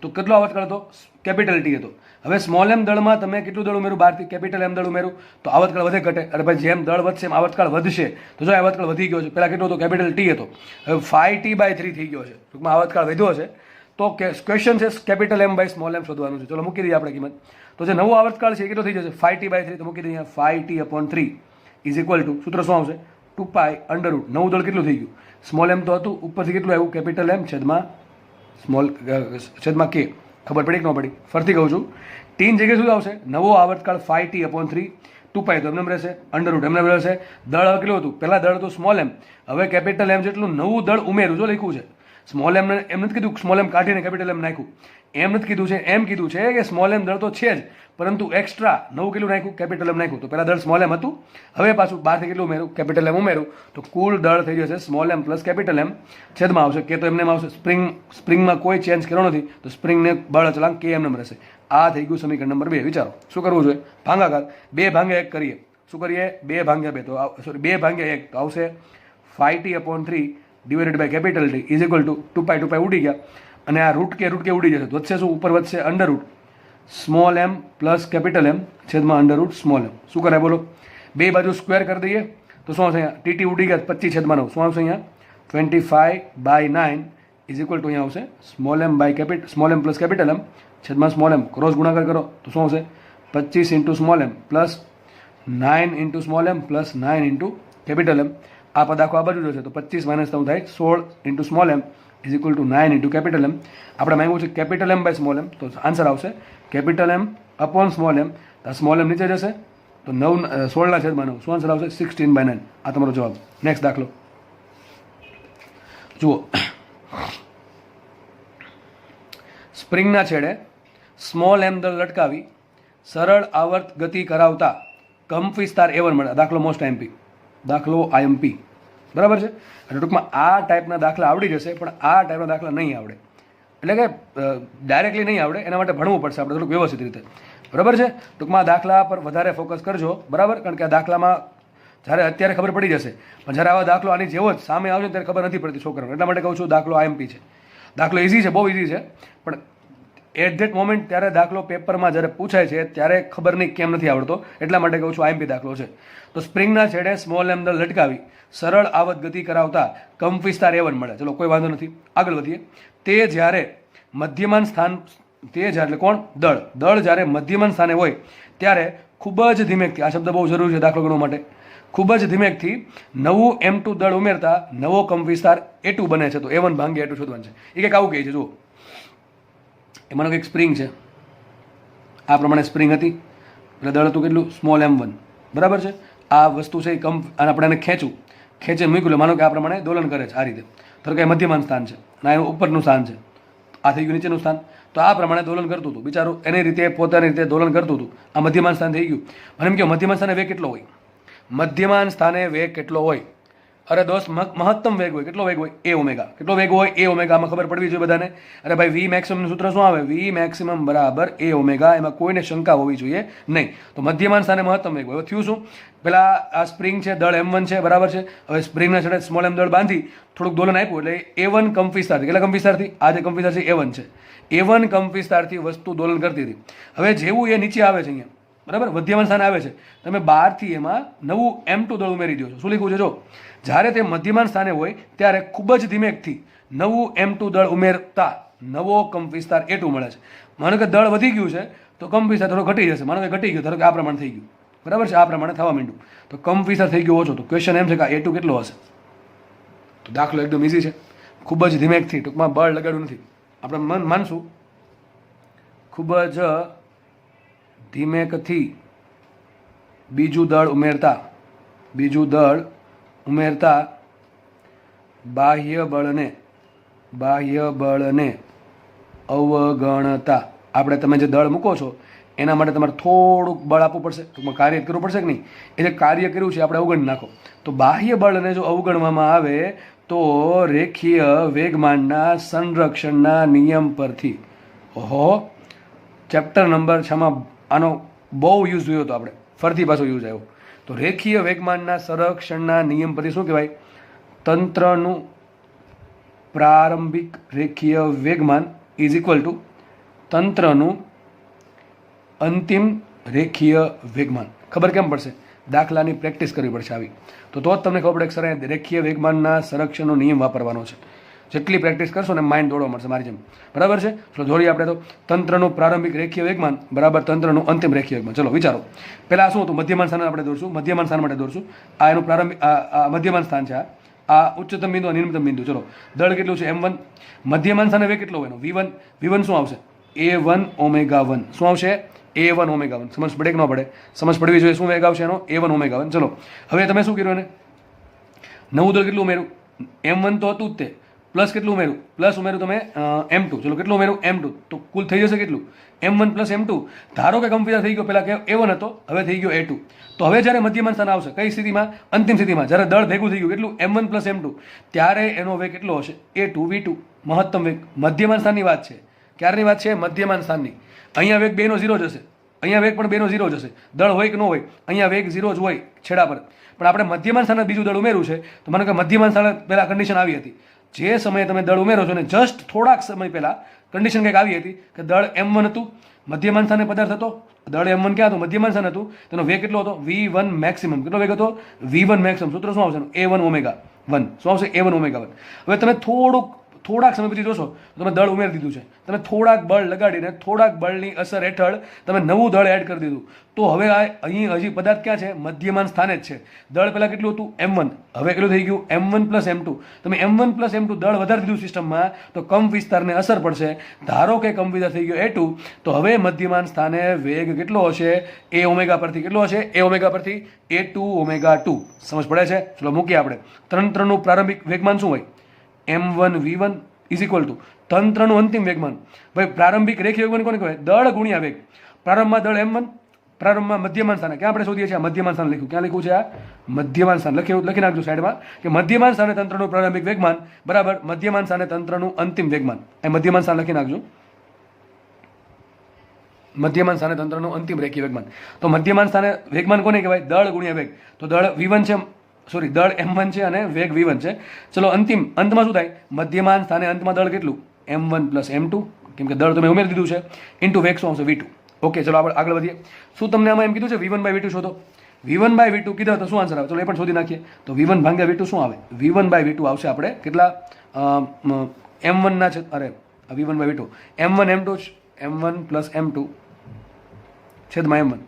તો કેટલો આવર્તકાળ હતો? કેપિટલ ટી હતો. હવે સ્મોલ એમ દળમાં તમે કેટલું દળ ઉમેરું? બહારથી કેપિટલ એમ દળ ઉમેરું તો આવર્તકાળ વધે ઘટે? અરે ભાઈ, જેમ દળ વધશે એમ આવર્તકાળ વધશે. તો જો આવર્તકાળ વધી ગયો છે, પહેલાં કેટલો હતો? કેપિટલ ટી હતો, હવે 5t/3 થઈ ગયો છે, ટૂંકમાં આવર્તકાળ વધ્યો છે. તો ક્વેશ્ચન છે કેપિટલ એમ બાય સ્મોલ એમ શોધવાનું છે. ચલો મૂકી દઈએ આપણે કિંમત. તો જે નવો આવર્તકાળ છે એ કેટલો થઈ જશે? 5t/3. તો મૂકી દઈએ 5t/3 ઇઝ ઇક્વલ ટુ, સૂત્ર શું આવશે? 2π √ નવું દળ કેટલું થઈ ગયું? સ્મોલ એમ તો હતું, ઉપરથી કેટલું આવ્યું? કેપિટલ એમ છેદમાં કે. ખબર પડી કે ન પડી? ફરતી કહું છું, ટીન જગ્યાએ શું આવશે? નવો આવર્તકાળ 5t/3, 2π તો એમને રહેશે, √ એમને રહેશે. દળ હવે કેટલું હતું? પહેલાં દળ હતું સ્મોલ એમ, હવે કેપિટલ એમ જેટલું નવું દળ ઉમેરું. જો લખ્યું છે સ્મોલ એમ નથી કીધું સ્મોલ એમ કાઢીને કેપિટલ એમ નાખ્યું, એમ નથી કીધું છે, એમ કીધું છે કે સ્મોલ એમ દળ તો છે જ, પરંતુ એક્સ્ટ્રા નવું કેટલું નાખ્યું? કેપિટલ એમ નાખ્યું. તો પહેલાં દળ સ્મોલ એમ હતું, હવે પાછું બહારથી કેટલું ઉમેરું? કેપિટલ એમ ઉમેરું, તો કુલ દળ થઈ જશે સ્મોલ એમ પ્લસ કેપિટલ એમ છેદમાં આવશે કે. તો એમને આવશે સ્પ્રિંગમાં કોઈ ચેન્જ કર્યો નથી તો સ્પ્રિંગને બળ અચળાંક કે એમને રહેશે. આ થઈ ગયું સમીકરણ નંબર 2. વિચારો શું કરવું જોઈએ? ભાગાકાર 2/1 કરીએ. શું કરીએ? 2/2 તો સોરી 2/1 તો આવશે 5t/3 divided by capital T is equal to 2π ઉડી ગયા, અને આ રૂટ કે ઉડી જશે. વધશે શું? ઉપર વધશે √ સ્મોલ એમ પ્લસ કેપિટલ એમ છેદમાં √ સ્મોલ એમ. શું કરાય બોલો? બે બાજુ સ્ક્વેર કરી દઈએ તો શું આવશે? અહીંયા ટીટી ઉડી ગયા, 25/9. શું આવશે અહીંયા? 25/9 ઇઝ ઇક્વલ ટુ અહીંયા આવશે સ્મોલ એમ પ્લસ કેપિટલ એમ છેદમાં સ્મોલ એમ. ક્રોસ ગુણાકાર કરો તો શું આવશે? 25 × સ્મોલ એમ પ્લસ 9 × સ્મોલ એમ પ્લસ 9 × કેપિટલ એમ. આ પદ આખો આ બાજુ જશે તો 25 - 3 થાય 16 × small M is equal to 9 × capital M. આપણે માંગ્યું છે capital M by small M, તો આન્સર આવશે capital M upon small M. Small M નીચે જશે તો 16/9. શું આન્સર આવશે? 16/9. આ તમારો જવાબ. નેક્સ્ટ દાખલો જુઓ. સ્પ્રિંગના છેડે સ્મોલ એમ દળ લટકાવી સરળ આવર્ત ગતિ કરાવતા કંપ વિસ્તાર A1 મળે. દાખલો મોસ્ટ આઈએમપી, દાખલો આઈએમપી, બરાબર છે. એટલે ટૂંકમાં આ ટાઈપના દાખલા આવડી જશે, પણ આ ટાઈપના દાખલા નહીં આવડે, એટલે કે ડાયરેક્ટલી નહીં આવડે. એના માટે ભણવું પડશે આપણે થોડુંક વ્યવસ્થિત રીતે, બરાબર છે. ટૂંકમાં દાખલા પર વધારે ફોકસ કરજો, બરાબર? કારણ કે આ દાખલામાં જ્યારે અત્યારે ખબર પડી જશે, પણ જ્યારે આવા દાખલો આની જેવો જ સામે આવશે ત્યારે ખબર નથી પડતી છોકરાઓને. એટલા માટે કહું છું દાખલો આઈએમપી છે. દાખલો ઇઝી છે, બહુ ઇઝી છે, પણ એટ ધેટ મોમેન્ટ ત્યારે દાખલો પેપરમાં જ્યારે પૂછાય છે ત્યારે ખબર નહીં કેમ નથી આવડતો, એટલા માટે કહું છું આઈએમપી દાખલો છે. તો સ્પ્રિંગના છેડે સ્મોલ એમ દળ લટકાવી સરળ આવત ગતિ કરાવતા કંપ વિસ્તાર A1 મળે. ચલો કોઈ વાંધો નથી, આગળ વધીએ. તે જ્યારે મધ્યમાન સ્થાન, એટલે કોણ? દળ જ્યારે મધ્યમાન સ્થાને હોય ત્યારે ખૂબ જ ધીમેકથી, આ શબ્દ બહુ જરૂરી છે દાખલો ગણવા માટે, ખૂબ જ ધીમેકથી નવું M2 દળ ઉમેરતા નવો કંપ વિસ્તાર A2 બને છે. તો A1 ભાંગ્યા A2 શોધવાનું છે. એ કંઈક આવું કહે છે. જુઓ, એમાંનો કંઈક સ્પ્રિંગ છે, આ પ્રમાણે સ્પ્રિંગ હતી, એટલે દળ હતું કેટલું? સ્મોલ M1, બરાબર છે. આ વસ્તુ છે એ કંપ, અને આપણે એને ખેંચીને મૂક્યું, માનો કે આ પ્રમાણે દોલન કરે છે આ રીતે. ધારો કે મધ્યમાન સ્થાન છે અને એનું ઉપરનું સ્થાન છે, આ થઈ ગયું નીચેનું સ્થાન. તો આ પ્રમાણે દોલન કરતું હતું બિચારું, એની રીતે પોતાની રીતે દોલન કરતું હતું. આ મધ્યમાન સ્થાન થઈ ગયું. અને એમ કહો મધ્યમાન સ્થાને વેગ કેટલો હોય? મધ્યમાન સ્થાને વેગ કેટલો હોય? અરે દોસ્ત, મહત્તમ વેગ હોય. કેટલો વેગ હોય? A omega. કેટલો વેગ હોય? A omega. આમાં ખબર પડવી જોઈએ બધાને. અરે ભાઈ, વી મેક્સિમમનું સૂત્ર શું આવે? વી મેક્સિમમ બરાબર A ઓમેગા. એમાં કોઈને શંકા હોવી જોઈએ નહીં. તો મધ્યમાન સ્થાને મહત્તમ વેગ હોય. હવે થયું શું? પેલા આ સ્પ્રિંગ છે, દળ M1 છે, બરાબર છે. હવે સ્પ્રિંગના છેડે સ્મોલ એમ દળ બાંધી થોડુંક દોલન આપ્યું એટલે A1 કંપ વિસ્તારથી, કેટલા કંપ વિસ્તારથી? આ જે કંપ વિસ્તાર છે A1 છે, A1 કંપ વિસ્તારથી વસ્તુ દોલન કરતી હતી. હવે જેવું એ નીચે આવે છે, અહીંયા બરાબર, મધ્યમાન સ્થાને આવે છે, તમે 12થી એમાં નવું M2 દળ ઉમેરી દો છો. શું લખ્યું છે જો, જ્યારે તે મધ્યમાન સ્થાને હોય ત્યારે ખૂબ જ ધીમેકથી નવું M2 દળ ઉમેરતા નવો કંપ વિસ્તાર A2 મળે છે. માનો કે દળ વધી ગયું છે તો કંપ વિસ્તાર થોડો ઘટી જશે. માનો કે ઘટી ગયો, ધારો કે આ પ્રમાણે થઈ ગયું, બરાબર છે, આ પ્રમાણે થવા માંડ્યું તો કંપ વિસ્તાર થઈ ગયો ઓછો. તો ક્વેશ્ચન એમ છે કે A2 કેટલો હશે? તો દાખલો એકદમ ઇઝી છે, ખૂબ જ ધીમેકથી, ટૂંકમાં બળ લગાડ્યું નથી, આપણે માનશું ખૂબ જ ધીમેકથી બીજું દળ ઉમેરતા બાહ્ય બળને અવગણતા. આપણે તમે જે દળ મૂકો છો એના માટે તમારે થોડુંક બળ આપવું પડશે, ટૂંકમાં કાર્ય કરવું પડશે કે નહીં? એ જે કાર્ય કર્યું છે આપણે અવગણી નાખો. તો બાહ્ય બળને જો અવગણવામાં આવે તો રેખીય વેગમાનના સંરક્ષણના નિયમ પરથી, ઓહો, ચેપ્ટર નંબર 6માં આનો બહુ યુઝ જોયો હતો આપણે, ફરીથી પાછો યુઝ આવ્યો. તો રેખીય વેગમાનના સંરક્ષણના નિયમ પરથી શું કહેવાય? તંત્રનું પ્રારંભિક રેખીય વેગમાન ઇઝ ઇક્વલ ટુ તંત્રનું અંતિમ રેખીય વેગમાન. ખબર કેમ પડશે? દાખલાની પ્રેક્ટિસ કરવી પડશે આવી, તો જ તમને ખબર પડે કે સર રેખીય વેગમાનના સંરક્ષણનો નિયમ વાપરવાનો છે. જેટલી પ્રેક્ટિસ કરશો ને માઇન્ડ દોડવા મળશે મારી જેમ, બરાબર છે. ચલો જોડીએ આપણે તો તંત્રનું પ્રારંભિક રેખીય વેગમાન બરાબર તંત્રનું અંતિમ રેખીય વેગમાન. ચલો વિચારો, પહેલાં શું હતું? મધ્યમાન સ્થાન આપણે દોરશું, મધ્યમાન સ્થાન માટે દોરશું. આ એનું પ્રારંભિક આ મધ્યમાન સ્થાન છે, આ ઉચ્ચતમ બિંદુ આ નિમ્નતમ બિંદુ. ચલો દળ કેટલું છે? M1. મધ્યમાન સ્થાને વેગ કેટલો હોય એનો? V1 શું આવશે? A1 omega 1. શું આવશે? A1 omega 1. સમજ પડે કે ન પડે? સમજ પડવી જોઈએ. શું વેગ આવશે એનો? A1 omega 1. ચલો હવે તમે શું કર્યું એને? નવું દળ કેટલું ઉમેર્યું? M1 તો હતું જ તે, પ્લસ કેટલું ઉમેર્યું? પ્લસ ઉમેર્યું તમે M2. ચલો કેટલું ઉમેર્યું? M2. તો કુલ થઈ જશે કેટલું? M1 plus M2. ધારો કે કંપ વિસ્તાર થઈ ગયો, પહેલાં A1 હતો, હવે થઈ ગયો A2. તો હવે જ્યારે મધ્યમાન સ્થાન આવશે, કઈ સ્થિતિમાં? અંતિમ સ્થિતિમાં, જ્યારે દળ ભેગું થઈ ગયું કેટલું? M1 પ્લસ M2, ત્યારે એનો વેગ કેટલો હશે? A2 V2, મહત્તમ વેગ. મધ્યમાન સ્થાનની વાત છે. ક્યારની વાત છે? મધ્યમાન સ્થાનની. અહીંયા વેગ 2 નો 0 જ હશે, અહીંયા વેગ પણ 2 નો 0 જ હશે. દળ હોય કે ન હોય, અહીંયા વેગ 0 જ હોય છેડા પર. પણ આપણે મધ્યમાન સ્થાને બીજું દળ ઉમેર્યું છે, તો માનો કે મધ્યમાન સ્થાને પહેલાં કન્ડિશન આવી હતી, જે સમયે તમે દળ ઉમેરો છો ને જસ્ટ થોડાક સમય પહેલાં કન્ડિશન કંઈક આવી હતી કે દળ M1 હતું, મધ્યમાન સ્થાને પદાર્થ હતો. દળ M1 ક્યાં હતું? મધ્યમાન સ્થાન હતું. તેનો વેગ કેટલો હતો? V1 maximum. કેટલો વેગ હતો? V1 maximum. સૂત્ર શું આવશે? A1 omega 1. શું આવશે? A1 omega 1. હવે તમે થોડાક સમય પછી જોશો તમે દળ ઉમેરી દીધું છે, તમે થોડાક બળ લગાડીને થોડાક બળની અસર હેઠળ તમે નવું દળ એડ કરી દીધું, તો હવે અહીં હજી પદાર્થ ક્યાં છે? મધ્યમાન સ્થાને જ છે. દળ પહેલાં કેટલું હતું? M1, હવે કેટલું થઈ ગયું? M1 plus M2. તમે M1 પ્લસ M2 દળ વધારી દીધું સિસ્ટમમાં, તો કંપ વિસ્તારને અસર પડશે. ધારો કે કંપ વિસ્તાર થઈ ગયો A2, તો હવે મધ્યમાન સ્થાને વેગ કેટલો હશે? A ઓમેગા પરથી કેટલો હશે? A ઓમેગા પરથી A2 ઓમેગા 2. સમજ પડે છે? ચલો મૂકીએ આપણે. તંત્રનું પ્રારંભિક વેગમાન શું હોય? M1 V1 is equal two તંત્રનું અંતિમ વેગમાન. ભાઈ પ્રારંભિક રેખીય વેગમાન કોને કહેવાય? દળ ગુણ્યા વેગ. પ્રારંભમાં દળ M1, પ્રારંભમાં મધ્યમાન સ્થાને ક્યાં આપણે શોધીએ છીએ? આ મધ્યમાન સ્થાન લખ્યું. ક્યાં લખ્યું છે? આ મધ્યમાન સ્થાન લખી નાખજો સાઈડમાં કે મધ્યમાન સ્થાને તંત્રનું પ્રારંભિક વેગમાન બરાબર મધ્યમાન સ્થાને તંત્રનું અંતિમ વેગમાન. એ મધ્યમાન સ્થાન લખી નાખજો. મધ્યમાન સ્થાને તંત્રનું અંતિમ રેખીય વેગમાન. તો મધ્યમાન સ્થાને વેગમાન કોને કહેવાય? દળ ગુણ્યા વેગ. તો દળ V1 છે, સોરી દળ M1 છે અને વેગ V1 છે. ચલો અંતમાં શું થાય? મધ્યમાન સ્થાને અંતમાં દળ કેટલું? M1 પ્લસ M2, કેમ કે દળ તમે ઉમેરી દીધું છે, ઇન્ટુ વેગ શું આવશે? V2. ઓકે, ચલો આપણે આગળ વધીએ. શું તમને આમાં એમ કીધું છે V1 બાય V2 શોધો? V1 બાય V2 કીધા તો શું આન્સર આવે? ચલો એ પણ શોધી નાખીએ. તો V1 ભાગ્યા V2 શું આવે? V1 બાય V2 આવશે આપણે કેટલા? M1 ના છે, અરે V1 by V2 M1 M2 M1 plus M2 છેદમાં M1.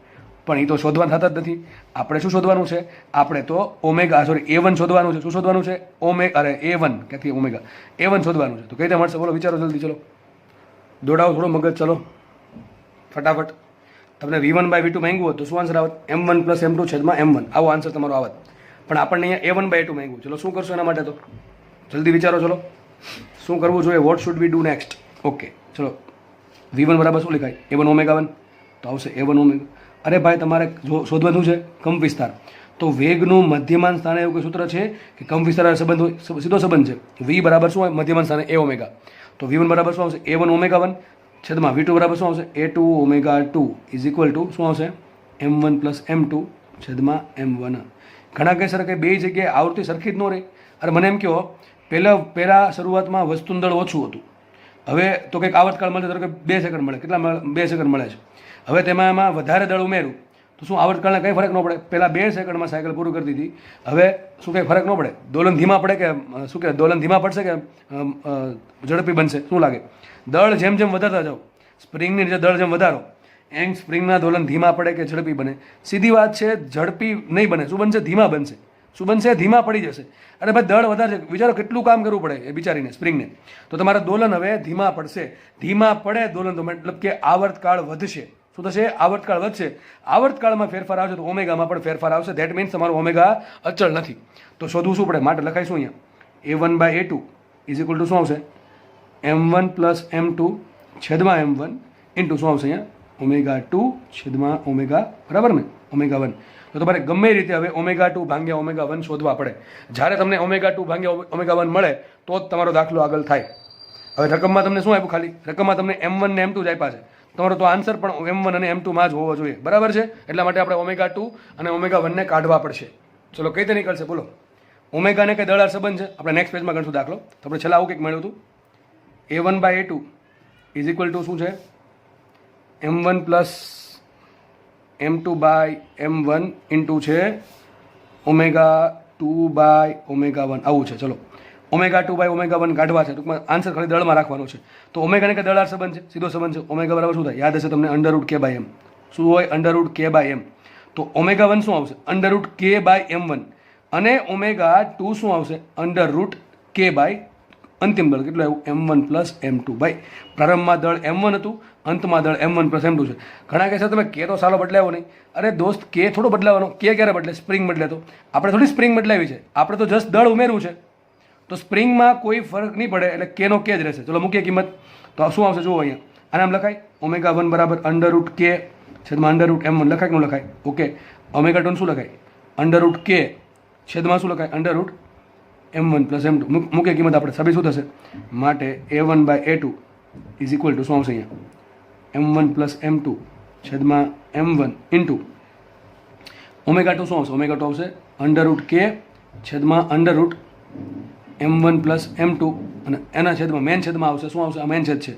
પણ એ તો શોધવા થતા જ નથી. આપણે શું શોધવાનું છે? આપણે તો ઓમેગા A1 શોધવાનું છે. શું શોધવાનું છે? A1 ક્યાંથી ઓમેગા A1 શોધવાનું છે. તો કઈ રીતે મળશે? બોલો, વિચારો જલ્દી. ચલો દોડાવો થોડો મગજ. ચલો ફટાફટ. તમને V1 બાય V2 માંગ્યું હોત તો શું આન્સર આવત? M1 પ્લસ M2 છેદમાં M1. આવો આન્સર તમારો આવત. પણ આપણને અહીંયા A1 બાય A2 માંગ્યું. ચલો શું કરશો એના માટે? તો જલ્દી વિચારો. ચલો શું કરવું જોઈએ? Vote should we do next? Okay, ચલો V1 બરાબર શું લખાય? A1 omega 1. તો આવશે A1 ઓમેગા. અરે ભાઈ તમારે શોધવાનું છે કંપ વિસ્તાર. તો વેગનું મધ્યમાન સ્થાને એવું કોઈ સૂત્ર છે કે કંપ વિસ્તાર સંબંધ હોય? સીધો સંબંધ છે. V બરાબર શું હોય? મધ્યમાન સ્થાને A ઓમેગા. તો V1 બરાબર શું આવશે? A1 ઓમેગા 1 છેદમાં V2 બરાબર શું આવશે? A2 omega 2 is equal two શું આવશે? M1 પ્લસ M2 છેદમાં M1. ઘણા કહે સર કે બે જગ્યાએ આવૃત્તિ સરખી જ ન રહે. અરે મને એમ કહો, પહેલાં શરૂઆતમાં વસ્તુનું દળ ઓછું હતું, હવે તો કંઈક આવર્તકાળ મળે, ધારો કે 2 સેકન્ડ મળે. કેટલા 2 સેકન્ડ મળે છે? હવે એમાં વધારે દળ ઉમેરું તો શું આવર્તકાળને કંઈ ફરક ન પડે? પહેલાં 2 સેકન્ડમાં સાયકલ પૂરું કરી દીધી, હવે શું કંઈ ફરક ન પડે? દોલન ધીમા પડે કે શું કહેવાય, દોલન ધીમા પડશે કે ઝડપી બનશે? શું લાગે? દળ જેમ જેમ વધારતા જાઓ, સ્પ્રિંગની નીચે દળ જેમ વધારો એમ સ્પ્રિંગના દોલન ધીમા પડે કે ઝડપી બને? સીધી વાત છે, ઝડપી નહીં બને. શું બનશે? ધીમા બનશે. શું બનશે? ધીમા પડી જશે. અરે ભાઈ દળ વધારે છે, વિચારો કેટલું કામ કરવું પડે એ બિચારીને, સ્પ્રિંગને. તો તમારા દોલન હવે ધીમા પડશે. ધીમા પડે દોલન તો મતલબ કે આવર્તકાળ વધશે. શું થશે? આવર્તકાળ વધશે. આવર્તકાળમાં ફેરફાર આવશે તો ઓમેગામાં પણ ફેરફાર આવશે. ધેટ મીન્સ તમારું ઓમેગા અચળ નથી. તો શોધવું શું પડે? માટે લખાઈશું અહીંયા A1/A2 ઇઝ ઇક્વલ ટુ શું આવશે? M1 પ્લસ M2 છેદમાં M1 ઇન્ટુ શું આવશે અહીંયા? ω2 છેદમાં ω, બરાબર ને? ω1. તો તમારે ગમે રીતે હવે ω2 ભાગ્યા ω1 શોધવા પડે. જ્યારે તમને ω2 ભાગ્યા ω1 મળે તો જ તમારો દાખલો આગળ થાય. હવે રકમમાં તમને શું આપ્યું? ખાલી રકમમાં તમને M1 ને M2 જ આપ્યા છે. તમારો તો આન્સર પણ M1 અને M2 માં જ હોવો જોઈએ, બરાબર છે? એટલા માટે આપણે ω2 અને ω1 ને કાઢવા પડશે. ચલો કઈ રીતે નીકળશે બોલો? ઓમેગાને કઈ દળાર સંબંધ છે? આપણે નેક્સ્ટ પેજમાં ગણશું દાખલો. તો આપણે છેલ્લા આવું કંઈક મળ્યું હતું. A1/A2 ઇઝ ઇક્વલ ટુ શું છે? M1 પ્લસ M2/M1 ઇન્ટુ છે ω2/ω1. આવું છે. ચલો ω2/ω1 કાઢવા છે. ટૂંકમાં આન્સર ખાલી દળમાં રાખવાનો છે. તો ઓમેગાને કઈ દળાર સંબંધ છે? સીધો સંબંધ છે. ઓમેગા બરાબર શું થાય? યાદ હશે તમને, √k/m. શું હોય? √k/m. તો ω1 શું આવશે? √k/m1 અને ω2 શું આવશે? √k/ અંતિમ દળ કેટલું આવ્યું? M1 plus M2. ભાઈ પ્રારંભમાં દળ M1 હતું, અંતમાં દળ M1 પ્લસ M2 છે. ઘણા કહેશે તમે કે તો સાલો બદલાયો નહીં. અરે દોસ્ત, કે થોડો બદલાવાનો. કે ક્યારે બદલે? સ્પ્રિંગ બદલે તો. આપણે થોડી સ્પ્રિંગ બદલાવી છે, આપણે તો જસ્ટ દળ ઉમેરવું છે. તો સ્પ્રિંગમાં કોઈ ફરક નહીં પડે, એટલે કેનો કે જ રહેશે. ચલો મૂકીએ કિંમત. તો શું આવશે જુઓ અહીંયા? આનામ લખાય ω1 બરાબર √k છેદમાં √M1. લખાય કે ન લખાય? ઓકે. ω2 શું લખાય? √k છેદમાં શું લખાય? √M1 plus M2. મૂકીએ કિંમત આપણે. સભી શું થશે? માટે A1/A2 ઇઝ ઇક્વલ ટુ શું આવશે અહીંયા? M1 પ્લસ M2 છેદમાં M1 ઇન્ટુ ω2 શું આવશે? ω2 આવશે √k છેદમાં √M1 પ્લસ M2 અને એના છેદમાં મેન છેદમાં આવશે શું આવશે? આ મેન છેદ છે,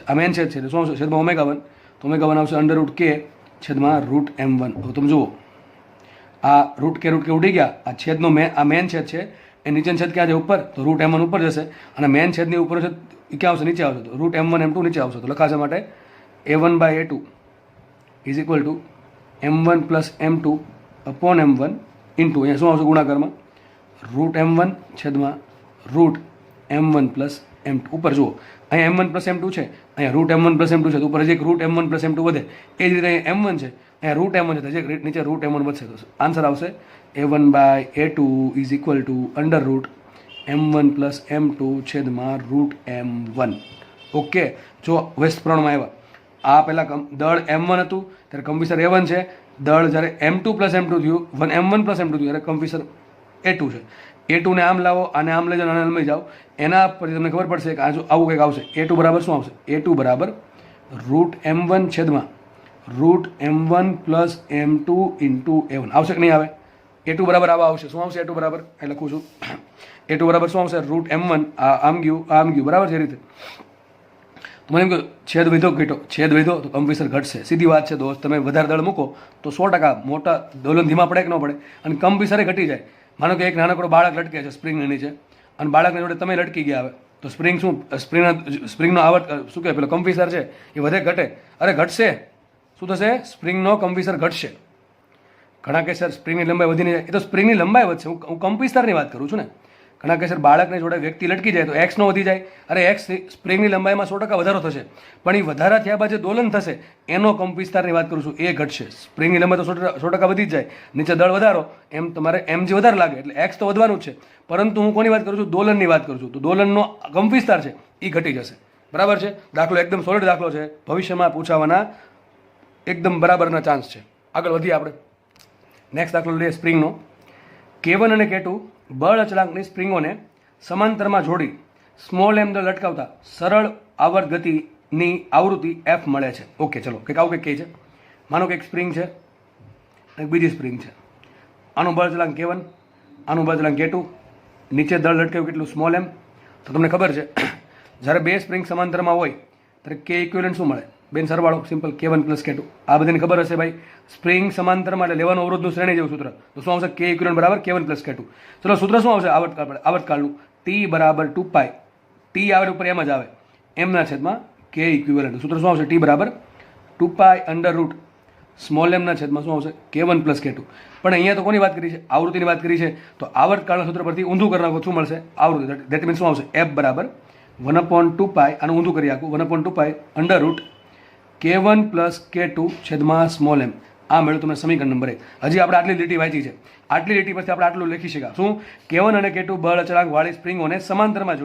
આ મેન છેદ છે એટલે શું આવશે? છેદમાં ω1. તો ω1 આવશે √k છેદમાં √M1. હવે તમે જુઓ, આ √k ઉડી ગયા. આ છેદનો આ મેન છેદ છે, એ નીચેનો છેદ ક્યાં છે? ઉપર. તો √M1 ઉપર જશે અને મેન છેદની ઉપર છે એ ક્યાં આવશે? નીચે આવશે. તો √M1 M2 નીચે આવશે. તો લખાશે માટે A1/A2 is equal two M1 plus M2 upon M1 into અહીંયા શું આવશે ગુણાકારમાં? √M1 છેદમાં √M1 પ્લસ M2. ઉપર જુઓ, અહીંયા M1 પ્લસ M2 છે, અહીંયા √M1 પ્લસ M2 છે, તો ઉપર હજી એક √M1 પ્લસ M2 વધે. એ જ રીતે અહીંયા M1 છે, અહીંયા √M1 છે, તો હજી નીચે √M1 વધશે. તો આન્સર આવશે A1/A2 is equal two √M1 plus M2 છેદમાં √M1. ઓકે. જો વેસ્ટ પ્રમાણમાં આવ્યા. આ પહેલાં દળ M1 હતું ત્યારે કંપીસર A1 છે. દળ જ્યારે M2 પ્લસ M2 થયું, M1 પ્લસ M2 થયું ત્યારે કંપીસર A2 છે. A2 ને આમ લાવો, આને આમ લઈ જાઓ, આને લઈ જાઓ. એના પરથી તમને ખબર પડશે કે આ જો આવું કંઈક આવશે. A2 બરાબર શું આવશે? A2 બરાબર √M1 છેદમાં √M1 plus M2 into A1. આવશે કે નહીં આવે? A2 બરાબર આવા આવશે. શું આવશે A2 બરાબર? એ લખું છું. A2 બરાબર શું આવશે? √M1. આમ ગયું બરાબર છે. એ રીતે મને એમ કહ્યું છેદ વધ્યો ઘટ્યો, છેદ વધ્યો તો કંપીસર ઘટશે. સીધી વાત છે દોસ્ત. તમે વધારે દળ મૂકો તો 100% મોટા દોલન ધીમા પડે કે ન પડે, અને કંપીસરે ઘટી જાય. માનો કે એક નાનકડો બાળક લટકે છે સ્પ્રિંગની નીચે, અને બાળકની જોડે તમે લટકી ગયા. હવે તો સ્પ્રિંગ શું? સ્પ્રિંગનો આવર્ત શું કહેવાય? પેલો કંપીસર છે એ વધે ઘટે? અરે ઘટશે. શું થશે? સ્પ્રિંગનો કંપીસર ઘટશે. ઘણા કે સર સ્પ્રિંગની લંબાઈ વધીને જાય. એ તો સ્પ્રિંગની લંબાઈ વધશે, હું કંપીસરની વાત કરું છું ને. ઘણા કે સર બાળકની જોડે વ્યક્તિ લટકી જાય તો એક્સનો વધી જાય. અરે એક્સ સ્પ્રિંગની લંબાઈમાં 100% વધારો થશે, પણ એ વધારા થયા બાદ જે દોલન થશે એનો કંપવિસ્તારની વાત કરું છું, એ ઘટશે. સ્પ્રિંગની લંબાઈ તો 100% વધી જ જાય, નીચે દળ વધારો એમ તમારે એમ જે વધારે લાગે એટલે એક્સ તો વધવાનું જ છે. પરંતુ હું કોની વાત કરું છું? દોલનની વાત કરું છું. તો દોલનનો કંપવિસ્તાર છે એ ઘટી જશે. બરાબર છે? દાખલો એકદમ સોલિડ દાખલો છે, ભવિષ્યમાં પૂછાવાના એકદમ બરાબરના ચાન્સ છે. આગળ વધીએ આપણે. નેક્સ્ટ દાખલો લઈએ સ્પ્રિંગનો. K1 અને K2 બળ અચળાંકની સ્પ્રિંગોને સમાંતરમાં જોડી સ્મોલ m દળ લટકાવતા સરળ આવર્ત ગતિની આવૃત્તિ f મળે છે. ઓકે, ચલો કંઈક આવું કંઈક કહે છે. માનો કે એક સ્પ્રિંગ છે એક બીજી સ્પ્રિંગ છે. આનું બળ અચળાંક K1, આનું બળ અચળાંક K2, નીચે દળ લટકાવ્યું કેટલું? Small m. તો તમને ખબર છે જ્યારે બે સ્પ્રિંગ સમાંતરમાં હોય ત્યારે K ઇક્વિવેલન્ટ શું મળે? બેન સરવાળો સિમ્પલ K1 પ્લસ K2. આ બધાને ખબર હશે ભાઈ, સ્પ્રિંગ સમાંતરમાં એટલે લેવાનો અવરોધનું શ્રેણી જેવું સૂત્ર. તો શું આવશે? K ઇક્વિવેલન્ટ બરાબર K1 પ્લસ K2. ચલો સૂત્ર શું આવશે આવર્તકાળનું? T બરાબર 2π, T આવે ઉપર એમ જ આવે, એમના છેદમાં K ઇક્વિવેલન્ટ. સૂત્ર શું આવશે? T બરાબર 2π અંડર રૂટ સ્મોલ એમના છેદમાં શું આવશે? K1 plus K2. પણ અહીંયા તો કોની વાત કરી છે? આવૃત્તિની વાત કરી છે. તો આવર્તકાળના સૂત્ર પરથી ઊંધું કરી નાખો, શું મળશે? આવૃત્તિ. દેટ મીન્સ શું આવશે? F બરાબર 1/2π, આનું ઊંધું કરી આખું, 1/2π under root K1 plus K2 છેદમાં સ્મોલ એમ. આ મળ્યું તમને સમીકરણ નંબર 1. હજી આપણે આટલી લીટી વાંચી છે. આટલી લીટી પરથી આપણે આટલું લખી શકાય. શું? K1 અને K2 બળ અચળાંક વાળી સ્પ્રિંગોને સમાંતરમાં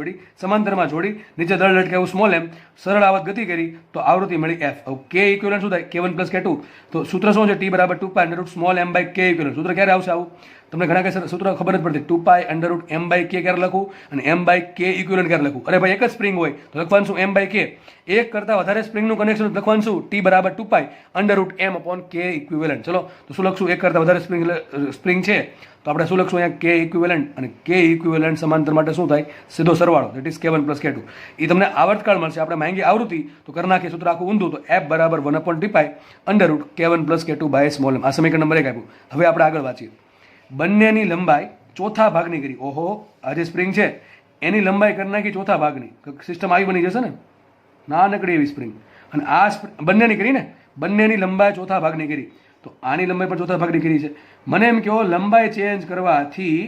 જોડી નીચે દળ લટકાવ્યું સ્મોલ એમ, સરળ આવત ગતિ કરી તો આવૃત્તિ મળી F. હવે K ઇક્વિવેલન્ટ શું થાય? K1 plus K2. તો સૂત્ર શું છે? T બરાબર 2π under root small m by K equivalent. સૂત્ર ક્યારે આવશે આવું? તમને ઘણા કે સૂત્ર ખબર જ પડતી, 2π under root m by K ક્યારે લખું અને એમ બાય K ઇક્વિવેલન્ટ ક્યારે લખું? અરે ભાઈ એક જ સ્પ્રિંગ હોય તો લખવાનું શું? M by K. એક કરતાં વધારે સ્પ્રિંગનું કનેક્શન લખવાનું શું? T બરાબર 2π under root m upon K equivalent. ચલો તો શું લખશું? એક કરતાં વધારે સ્પ્રિંગ છે તો આપણે શું લખશું અહીંયા? K equivalent. અને K ઇક્વિવેલન્ટ સમાંતર માટે શું થાય? સીધો સરવાળો, that is K1 plus K2. એ તમને આવર્તકાળ મળશે. આપણે માંગી આવૃત્તિ તો કરી નાખીએ સૂત્ર આખું ઊંધું, તો F બરાબર 1/2π under root K1 plus K2 by small m. આ સમીકરણ નંબર 1 આપ્યું. હવે આપણે આગળ વાંચીએ. બંનેની લંબાઈ ચોથા ભાગની કરી. ઓહો, આ જે સ્પ્રિંગ છે એની લંબાઈ કરી નાખી ચોથા ભાગની. સિસ્ટમ આવી બની જશે ને, નાનકડી એવી સ્પ્રિંગ. અને આ બંનેની કરી ને, બંનેની લંબાઈ ચોથા ભાગની કરી. તો આની લંબાઈ પણ ચોથા ભાગની કરી છે. મને એમ કહો, લંબાઈ ચેન્જ કરવાથી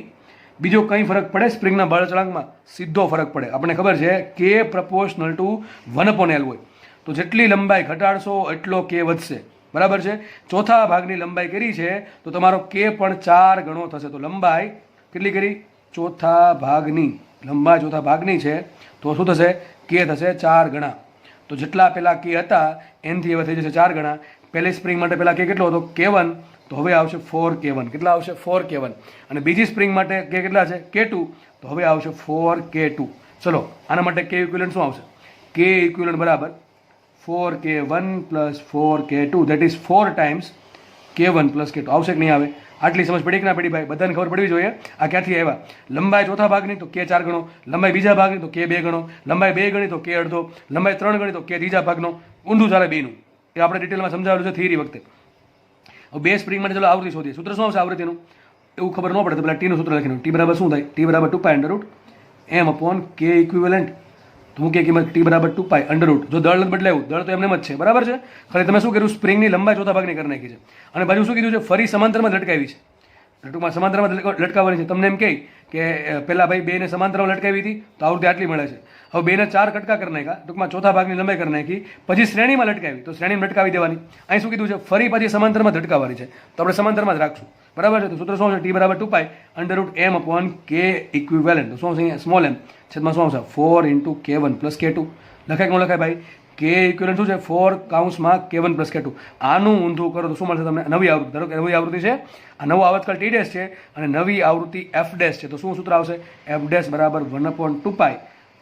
બીજો કંઈ ફરક પડે સ્પ્રિંગના બળ અચળાંકમાં? સીધો ફરક પડે. આપણને ખબર છે K પ્રપોર્શનલ ટુ 1/L હોય. તો જેટલી લંબાઈ ઘટાડશો એટલો K વધશે. બરાબર છે? ચોથા ભાગની લંબાઈ કરી છે તો તમારો K પણ 4 ગણો થશે. તો લંબાઈ કેટલી કરી? ચોથા ભાગની. લંબાઈ ચોથા ભાગની છે તો શું થશે? K થશે 4 ગણા. તો જેટલા પહેલાં K હતા એનાથી હવે થઈ જશે 4 ગણા. પહેલી સ્પ્રિંગ માટે પહેલાં K કેટલો હતો? K1. તો હવે આવશે 4K1. કેટલા આવશે? 4K1. અને બીજી સ્પ્રિંગ માટે K કેટલા છે? K2. તો હવે આવશે 4K2. ચલો આના માટે K ઇક્વિવેલન્ટ શું આવશે? K ઇક્વિવેલન્ટ બરાબર 4K1 plus 4K2, that is 4 times K1 plus K2. આવશે કે નહીં આવે? આટલી સમજ પડી કે ના પડી ભાઈ? બધાને ખબર પડવી જોઈએ. આ ક્યાંથી આવ્યા? લંબાઈ ચોથા ભાગની તો K 4 ગણો, લંબાઈ બીજા ભાગની તો K 2 ગણો, લંબાઈ 2 ગણી તો K અડધો, લંબાઈ 3 ગણી તો K ત્રીજા ભાગનો. ઊંધું ચાલે બેનું. એ આપણે ડિટેલમાં સમજાવેલું છે થિયરી વખતે. હવે બે સ્પ્રિંગ માટે ચલો આવૃત્તિ શોધીએ. સૂત્ર શું આવશે આવૃત્તિનું? એવું ખબર ન પડે તો પેલા ટીનું સૂત્ર લખીને. T બરાબર શું થાય? T બરાબર 2π under root m upon K equivalent. તો હું કે કિંમત T બરાબર 2π અંડર રૂટ. જો દળ નથી બદલાયું, દળ તો એમને જ છે. બરાબર છે? ખાલી તમે શું કર્યું? સ્પ્રિંગની લંબાઈ ચોથા ભાગની કરી નાખી છે. અને બાજુ શું કીધું છે? ફરી સમાંતરમાં લટકાવી છે. ટૂંકમાં સમાંતરમાં લટકાવવાની છે. તમને એમ કહે કે પહેલાં ભાઈ બેને સમાંતરમાં લટકાવી હતી તો આવૃત્તિ આટલી મળે છે. હવે બેને 4 કટકા કરી નાખ્યા, ટૂંકમાં ચોથા ભાગની લંબાઈ કરી નાખી, પછી શ્રેણીમાં લટકાવી તો શ્રેણીમાં લટકાવી દેવાની. અહીં શું કીધું છે? ફરી પછી સમાંતરમાં લટકાવવાની છે. તો આપણે સમાંતરમાં જ રાખશું. બરાબર છે? તો સૂત્ર શું છે? T બરાબર 2π under root m upon K equivalent. તો શું આવશે અહીંયા? સ્મોલ એમ છેદમાં શું આવશે? 4 × K1 પ્લસ K2. લખાય કે ન લખાય ભાઈ? K ઇક્વિવેલન્ટ શું છે? 4 કૌંસમાં K1 પ્લસ K2. આનું ઊંધું કરો તો શું મળશે તમને? નવી આવૃત્તિ. ધારો કે નવી આવૃત્તિ છે, આ નવો આવર્તકાળ T ડેશ છે અને નવી આવૃત્તિ F ડેશ છે. તો શું સૂત્ર આવશે? F ડેશ બરાબર 1/2π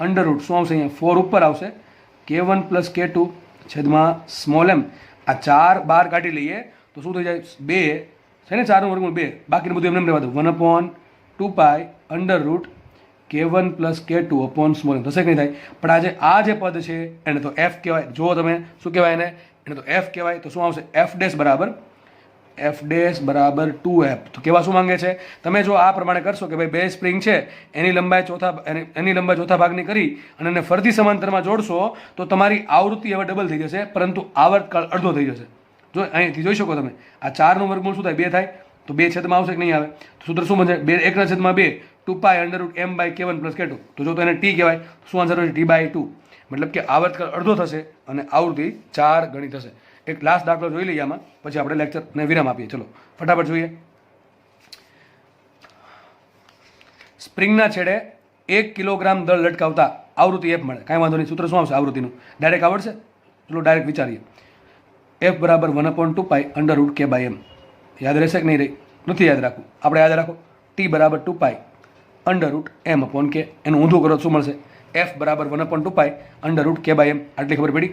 અંડર રૂટ શું આવશે અહીંયા? 4 ઉપર આવશે K1 પ્લસ K2 છેદમાં સ્મોલ એમ. આ 4 બહાર કાઢી લઈએ તો શું થઈ જાય? 2 છે ને, 4 નું વર્ગમૂળ 2. બાકીનું બધું એમને રહેવા દો. 1/2π under root K1 plus K2 upon small m. થશે કે નહીં થાય? પણ આ જે પદ છે એને તો F કહેવાય. જો તમે શું કહેવાય એને તો F કહેવાય. તો શું આવશે? F ડેશ બરાબર 2F. તો કેવા શું માંગે છે? તમે જો આ પ્રમાણે કરશો કે ભાઈ બે સ્પ્રિંગ છે એની લંબાઈ ચોથા ભાગની કરી અને એને ફરતી સમાંતરમાં જોડશો તો તમારી આવૃત્તિ હવે ડબલ થઈ જશે, પરંતુ આવર્તકાળ અડધો થઈ જશે. જો અહીંથી જોઈ શકો તમે, આ 4 નું વર્ગમૂળ શું થાય? 2 થાય. તો 2 છેદમાં આવશે કે નહીં આવે? તો સૂત્ર શું બનશે? 1 ના છેદમાં 2 2π under root m by K1 plus K2. તો જો તો એને T કહેવાય. શું આન્સર હોય? T/2. મતલબ કે આવર્તકાળ અડધો થશે અને આવૃત્તિ 4 ગણી થશે. એક લાસ્ટ દાખલો જોઈ લઈએ આમાં, પછી આપણે લેક્ચરને વિરામ આપીએ. ચલો ફટાફટ જોઈએ. સ્પ્રિંગના છેડે 1 કિલોગ્રામ દળ લટકાવતા આવૃત્તિ F મળે. કાંઈ વાંધો નહીં. સૂત્ર શું આવશે આવૃત્તિનું? ડાયરેક્ટ આવડશે? ચલો ડાયરેક્ટ વિચારીએ. F બરાબર 1/2π અંડર રૂટ K/M. યાદ રહેશે કે નહીં રહી? નથી યાદ રાખવું. આપણે યાદ રાખો. T બરાબર 2π under root M upon K. એનું ઊંધું કરો શું મળશે? F બરાબર 1/2π અંડર રૂટ K/M. આટલી ખબર પડી?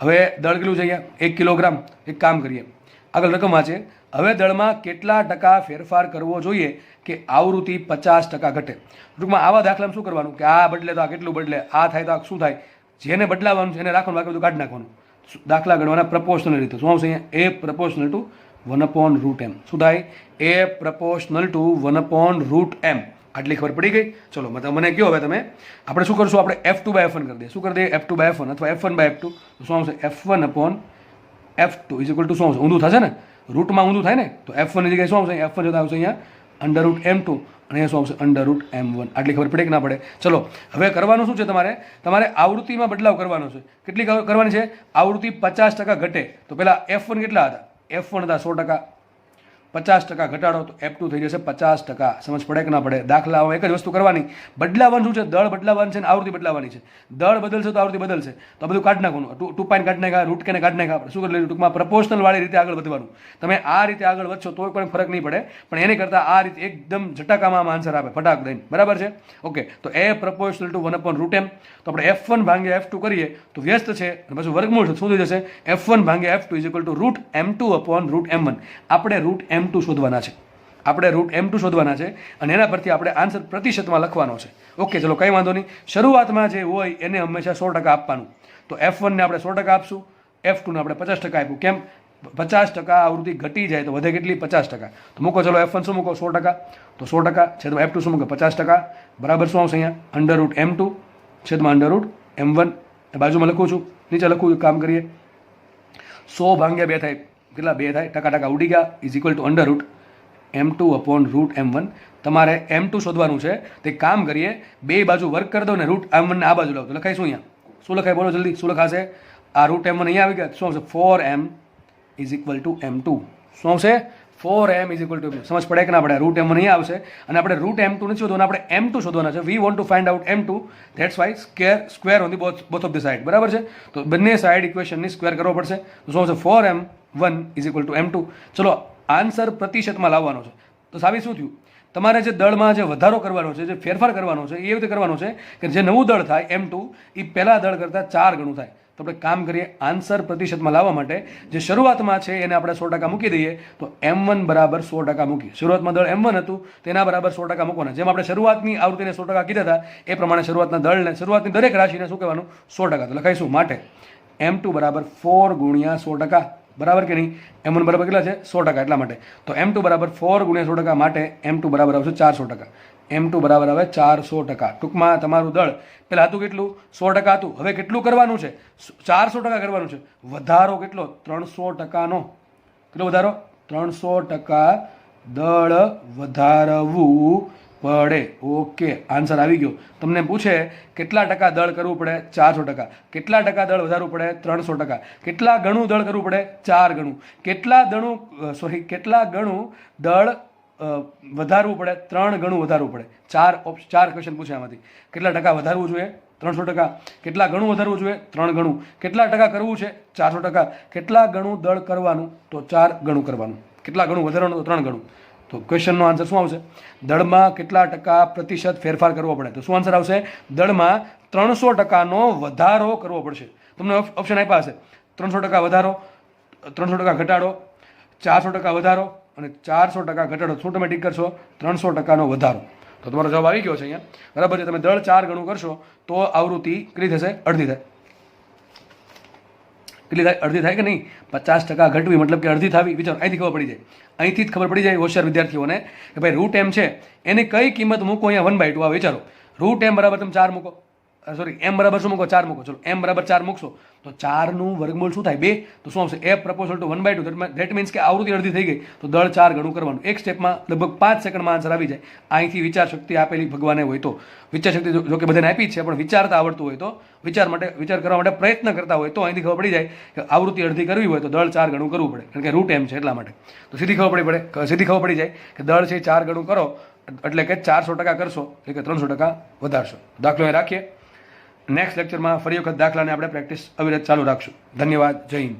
હવે દળ કેટલું છે અહીંયા? 1 કિલોગ્રામ. એક કામ કરીએ, આગળ રકમ વાંચે. હવે દળમાં કેટલા ટકા ફેરફાર કરવો જોઈએ કે આવૃત્તિ 50% ઘટે? ટૂંકમાં આવા દાખલામાં શું કરવાનું કે આ બદલે તો આ કેટલું બદલે, આ થાય તો આ શું થાય? જેને બદલાવાનું છે એને રાખવાનું, બાકી બધું કાઢી નાખવાનું. દાખલા ગણવાના પ્રપોર્શનલ રીતે. શું આવશે અહીંયા? એ પ્રપોર્શનલ ટુ 1/√m. શું થાય? એ પ્રપોર્શનલ ટુ 1/√m. આટલી ખબર પડી ગઈ? ચલો મને કહો હવે તમે, આપણે શું કરશું? આપણે F2/F1 કરી દઈએ. શું કરી દઈએ? F2/F1 અથવા F1/F2. તો શું આવશે? F1/F2 ઇઝ ઇક્વલ ટુ શું આવશે? ઊંધું થશે ને, રૂટમાં ઊંધું થાય ને, તો F1 ની જગ્યાએ શું આવશે? F1 જતા આવશે અહીંયા √m2 અને અહીંયા શું આવશે? √m1. આટલી ખબર પડે કે ના પડે? ચલો હવે કરવાનું શું છે તમારે આવૃત્તિમાં બદલાવ કરવાનો છે. કેટલી કરવાની છે? આવૃત્તિ 50% ઘટે તો પેલા F1 કેટલા હતા? F1 હતા 100%, 50% ઘટાડો તો F2 થઈ જશે 50%. સમજ પડે કે ના પડે? દાખલામાં એક જ વસ્તુ કરવાની, બદલાવાનું શું છે? દળ બદલાવાનું છે ને આવૃત્તિ બદલાવાની છે. દળ બદલશે તો આવૃત્તિ બદલશે. તો આ બધું કાઢી નાખવાનું, 2 પાઈને કાઢી નાખ્યા, રૂટ કેને કાઢી નાખ્યા. આપણે શું કરી લઈશું? ટૂંકમાં પ્રપોર્શનલ વાળી રીતે આગળ વધવાનું. તમે આ રીતે આગળ વધશો તો કોઈ ફરક નહીં પડે, પણ એની કરતાં આ રીતે એકદમ ઝટાકામાં આન્સર આપે ફટાક દઈને. બરાબર છે? ઓકે, તો એ પ્રપોર્શનલ ટુ 1/√m. તો આપણે F1 ભાગ્યા F2 કરીએ તો વ્યસ્ત છે અને પછી વર્ગમૂળ છે. શું થઈ જશે? F1 ભાગ્યા F2 is equal two √m2/√m1. આપણે √m2 શોધવાના છે. √m2 શોધવાના છે અને એના પરથી આપણે આન્સર પ્રતિશતમાં લખવાનો છે. ઓકે, ચલો કંઈ વાંધો નહીં. શરૂઆતમાં જે હોય એને હંમેશા 100% આપવાનું. તો F1 ને આપણે 100% આપશું, F2 ને આપણે 50% આપ્યું. કેમ? 50% આવૃત્તિ ઘટી જાય તો વધે કેટલી? 50%. તો મૂકો, ચલો F1 શું મૂકો? 100%. તો 100% છેદમાં F2 શું મૂકો? 50%. બરાબર શું આવશે અહીંયા? √m2 છેદમાં √m1. એ બાજુમાં લખું છું, નીચે લખું, કામ કરીએ. 100 ભાગ્યા 2 થાય કેટલા? 2 થાય. ટકા ઉડી ગયા. Is equal two √m2/√m1. તમારે m2 શોધવાનું છે. તે કામ કરીએ, બે બાજુ વર્ક કરી દો ને √m1 ને આ બાજુ લાવો તો લખાય શું અહીંયા? શું લખાય? બોલો જલ્દી, શું લખાશે? આ √m1 અહીંયા આવી ગયા. શું આવશે? 4m is equal two m2. શું આવશે? 4m is equal two m2. સમજ પડે કે ના પડે? √m1 અહીંયા આવશે અને આપણે √m2 નથી શોધવાના, આપણે m2 શોધવાના છે. We want to find out m2, that's why square on the both of the side. બરાબર છે? તો બંને સાઇડ ઇક્વેશનની સ્ક્વેર કરવો પડશે. તો શું આવશે? 4m1 is equal two m2. ચલો આન્સર પ્રતિશતમાં લાવવાનો છે. તો સાબિત શું થયું? તમારે જે દળમાં જે વધારો કરવાનો છે, જે ફેરફાર કરવાનો છે, એ રીતે કરવાનો છે કે જે નવું દળ થાય m2 એ પહેલા દળ કરતાં 4 ગણું થાય. તો આપણે કામ કરીએ, આન્સર પ્રતિશતમાં લાવવા માટે જે શરૂઆતમાં છે એને આપણે 100% મૂકી દઈએ. તો m1 બરાબર 100% મૂકીએ. શરૂઆતમાં દળ m1 હતું તેના બરાબર 100% મૂકવાના. જેમ આપણે શરૂઆતની આવૃત્તિને 100% કીધા હતા એ પ્રમાણે શરૂઆતના દળને, શરૂઆતની દરેક રાશિને શું કહેવાનું? 100%. તો લખાઈશું માટે m2 બરાબર 4 ગુણ્યા 100%. બરાબર કે નહીં? m1 બરાબર કેટલા છે? 100%. એટલા માટે તો m2 બરાબર 4 ગુણ્યા 100% માટે m2 બરાબર આવશે 400%. m2 બરાબર આવે 400%. ટૂંકમાં તમારું દળ પહેલાં હતું કેટલું? 100% હતું. હવે કેટલું કરવાનું છે? 400% કરવાનું છે. વધારો કેટલો? 300%નો. કેટલો વધારો? 300% દળ વધારવું પડે. ઓકે, આન્સર આવી ગયો. તમને પૂછે કેટલા ટકા દળ કરવું પડે? 400%. કેટલા ટકા દળ વધારવું પડે? 300%. કેટલા ગણું દળ કરવું પડે? 4 ગણું. કેટલા ગણું દળ વધારવું પડે? 3 ગણું વધારવું પડે. 4 ક્વેશ્ચન પૂછે આમાંથી. કેટલા ટકા વધારવું જોઈએ? 300%. કેટલા ગણું વધારવું જોઈએ? 3 ગણું. કેટલા ટકા કરવું છે? 400%. કેટલા ગણું દળ કરવાનું? તો 4 ગણું કરવાનું. કેટલા ગણું વધારવાનું? તો 3 ગણું. તો ક્વેશ્ચનનો આન્સર શું આવશે? દળમાં કેટલા ટકા પ્રતિશત ફેરફાર કરવો પડે? તો શું આન્સર આવશે? દળમાં 300%નો વધારો કરવો પડશે. તમને ઓપ્શન આપ્યા હશે 300% વધારો, 300% ઘટાડો, 400% વધારો અને 400% ઘટાડો. શું તમે ટીક કરશો? 300%નો વધારો. તો તમારો જવાબ આવી ગયો છે અહીંયા. બરાબર છે? તમે દળ 4 ગણું કરશો તો આવૃત્તિ કેટલી થશે? અડધી થાય. કેટલી થાય? અડધી થાય કે નહીં? 50% ઘટવી મતલબ કે અડધી થવી. વિચારો, અહીંથી ખબર પડી જાય. અહીંથી જ ખબર પડી જાય હોશિયાર વિદ્યાર્થીઓને કે ભાઈ √m છે એની કઈ કિંમત મૂકો અહીંયા 1/2. આ વિચારો, √m બરાબર તમે 4 મૂકો, સોરી m બરાબર શું મૂકો? 4 મૂકો. ચલો m બરાબર 4 મૂકશો તો 4નું વર્ગમૂળ શું થાય? 2. તો શું આવશે? f proportional two 1/2. That means કે આવૃત્તિ અડધી થઈ ગઈ તો દળ 4 ગણું કરવાનું. એક સ્ટેપમાં લગભગ 5 સેકન્ડમાં આન્સર આવી જાય. અહીંથી વિચાર શક્તિ આપેલી ભગવાને હોય તો, વિચાર શક્તિ જો કે બધાને આપી જ છે, પણ વિચારતા આવડતું હોય તો, વિચાર કરવા માટે પ્રયત્ન કરતા હોય તો અહીંથી ખબર પડી જાય કે આવૃત્તિ અડધી કરવી હોય તો દળ 4 ગણું કરવું પડે, કારણ કે √m છે એટલા માટે. તો સીધી ખબર પડી જાય કે દળ છે 4 ગણું કરો એટલે કે 400% કરશો એટલે કે 300% વધારશો. દાખલો અહીં રાખીએ. નેક્સ્ટ લેક્ચરમાં ફરી વખત દાખલાને આપણે પ્રેક્ટિસ અવિરત ચાલુ રાખશું. ધન્યવાદ. જય હિન્દ.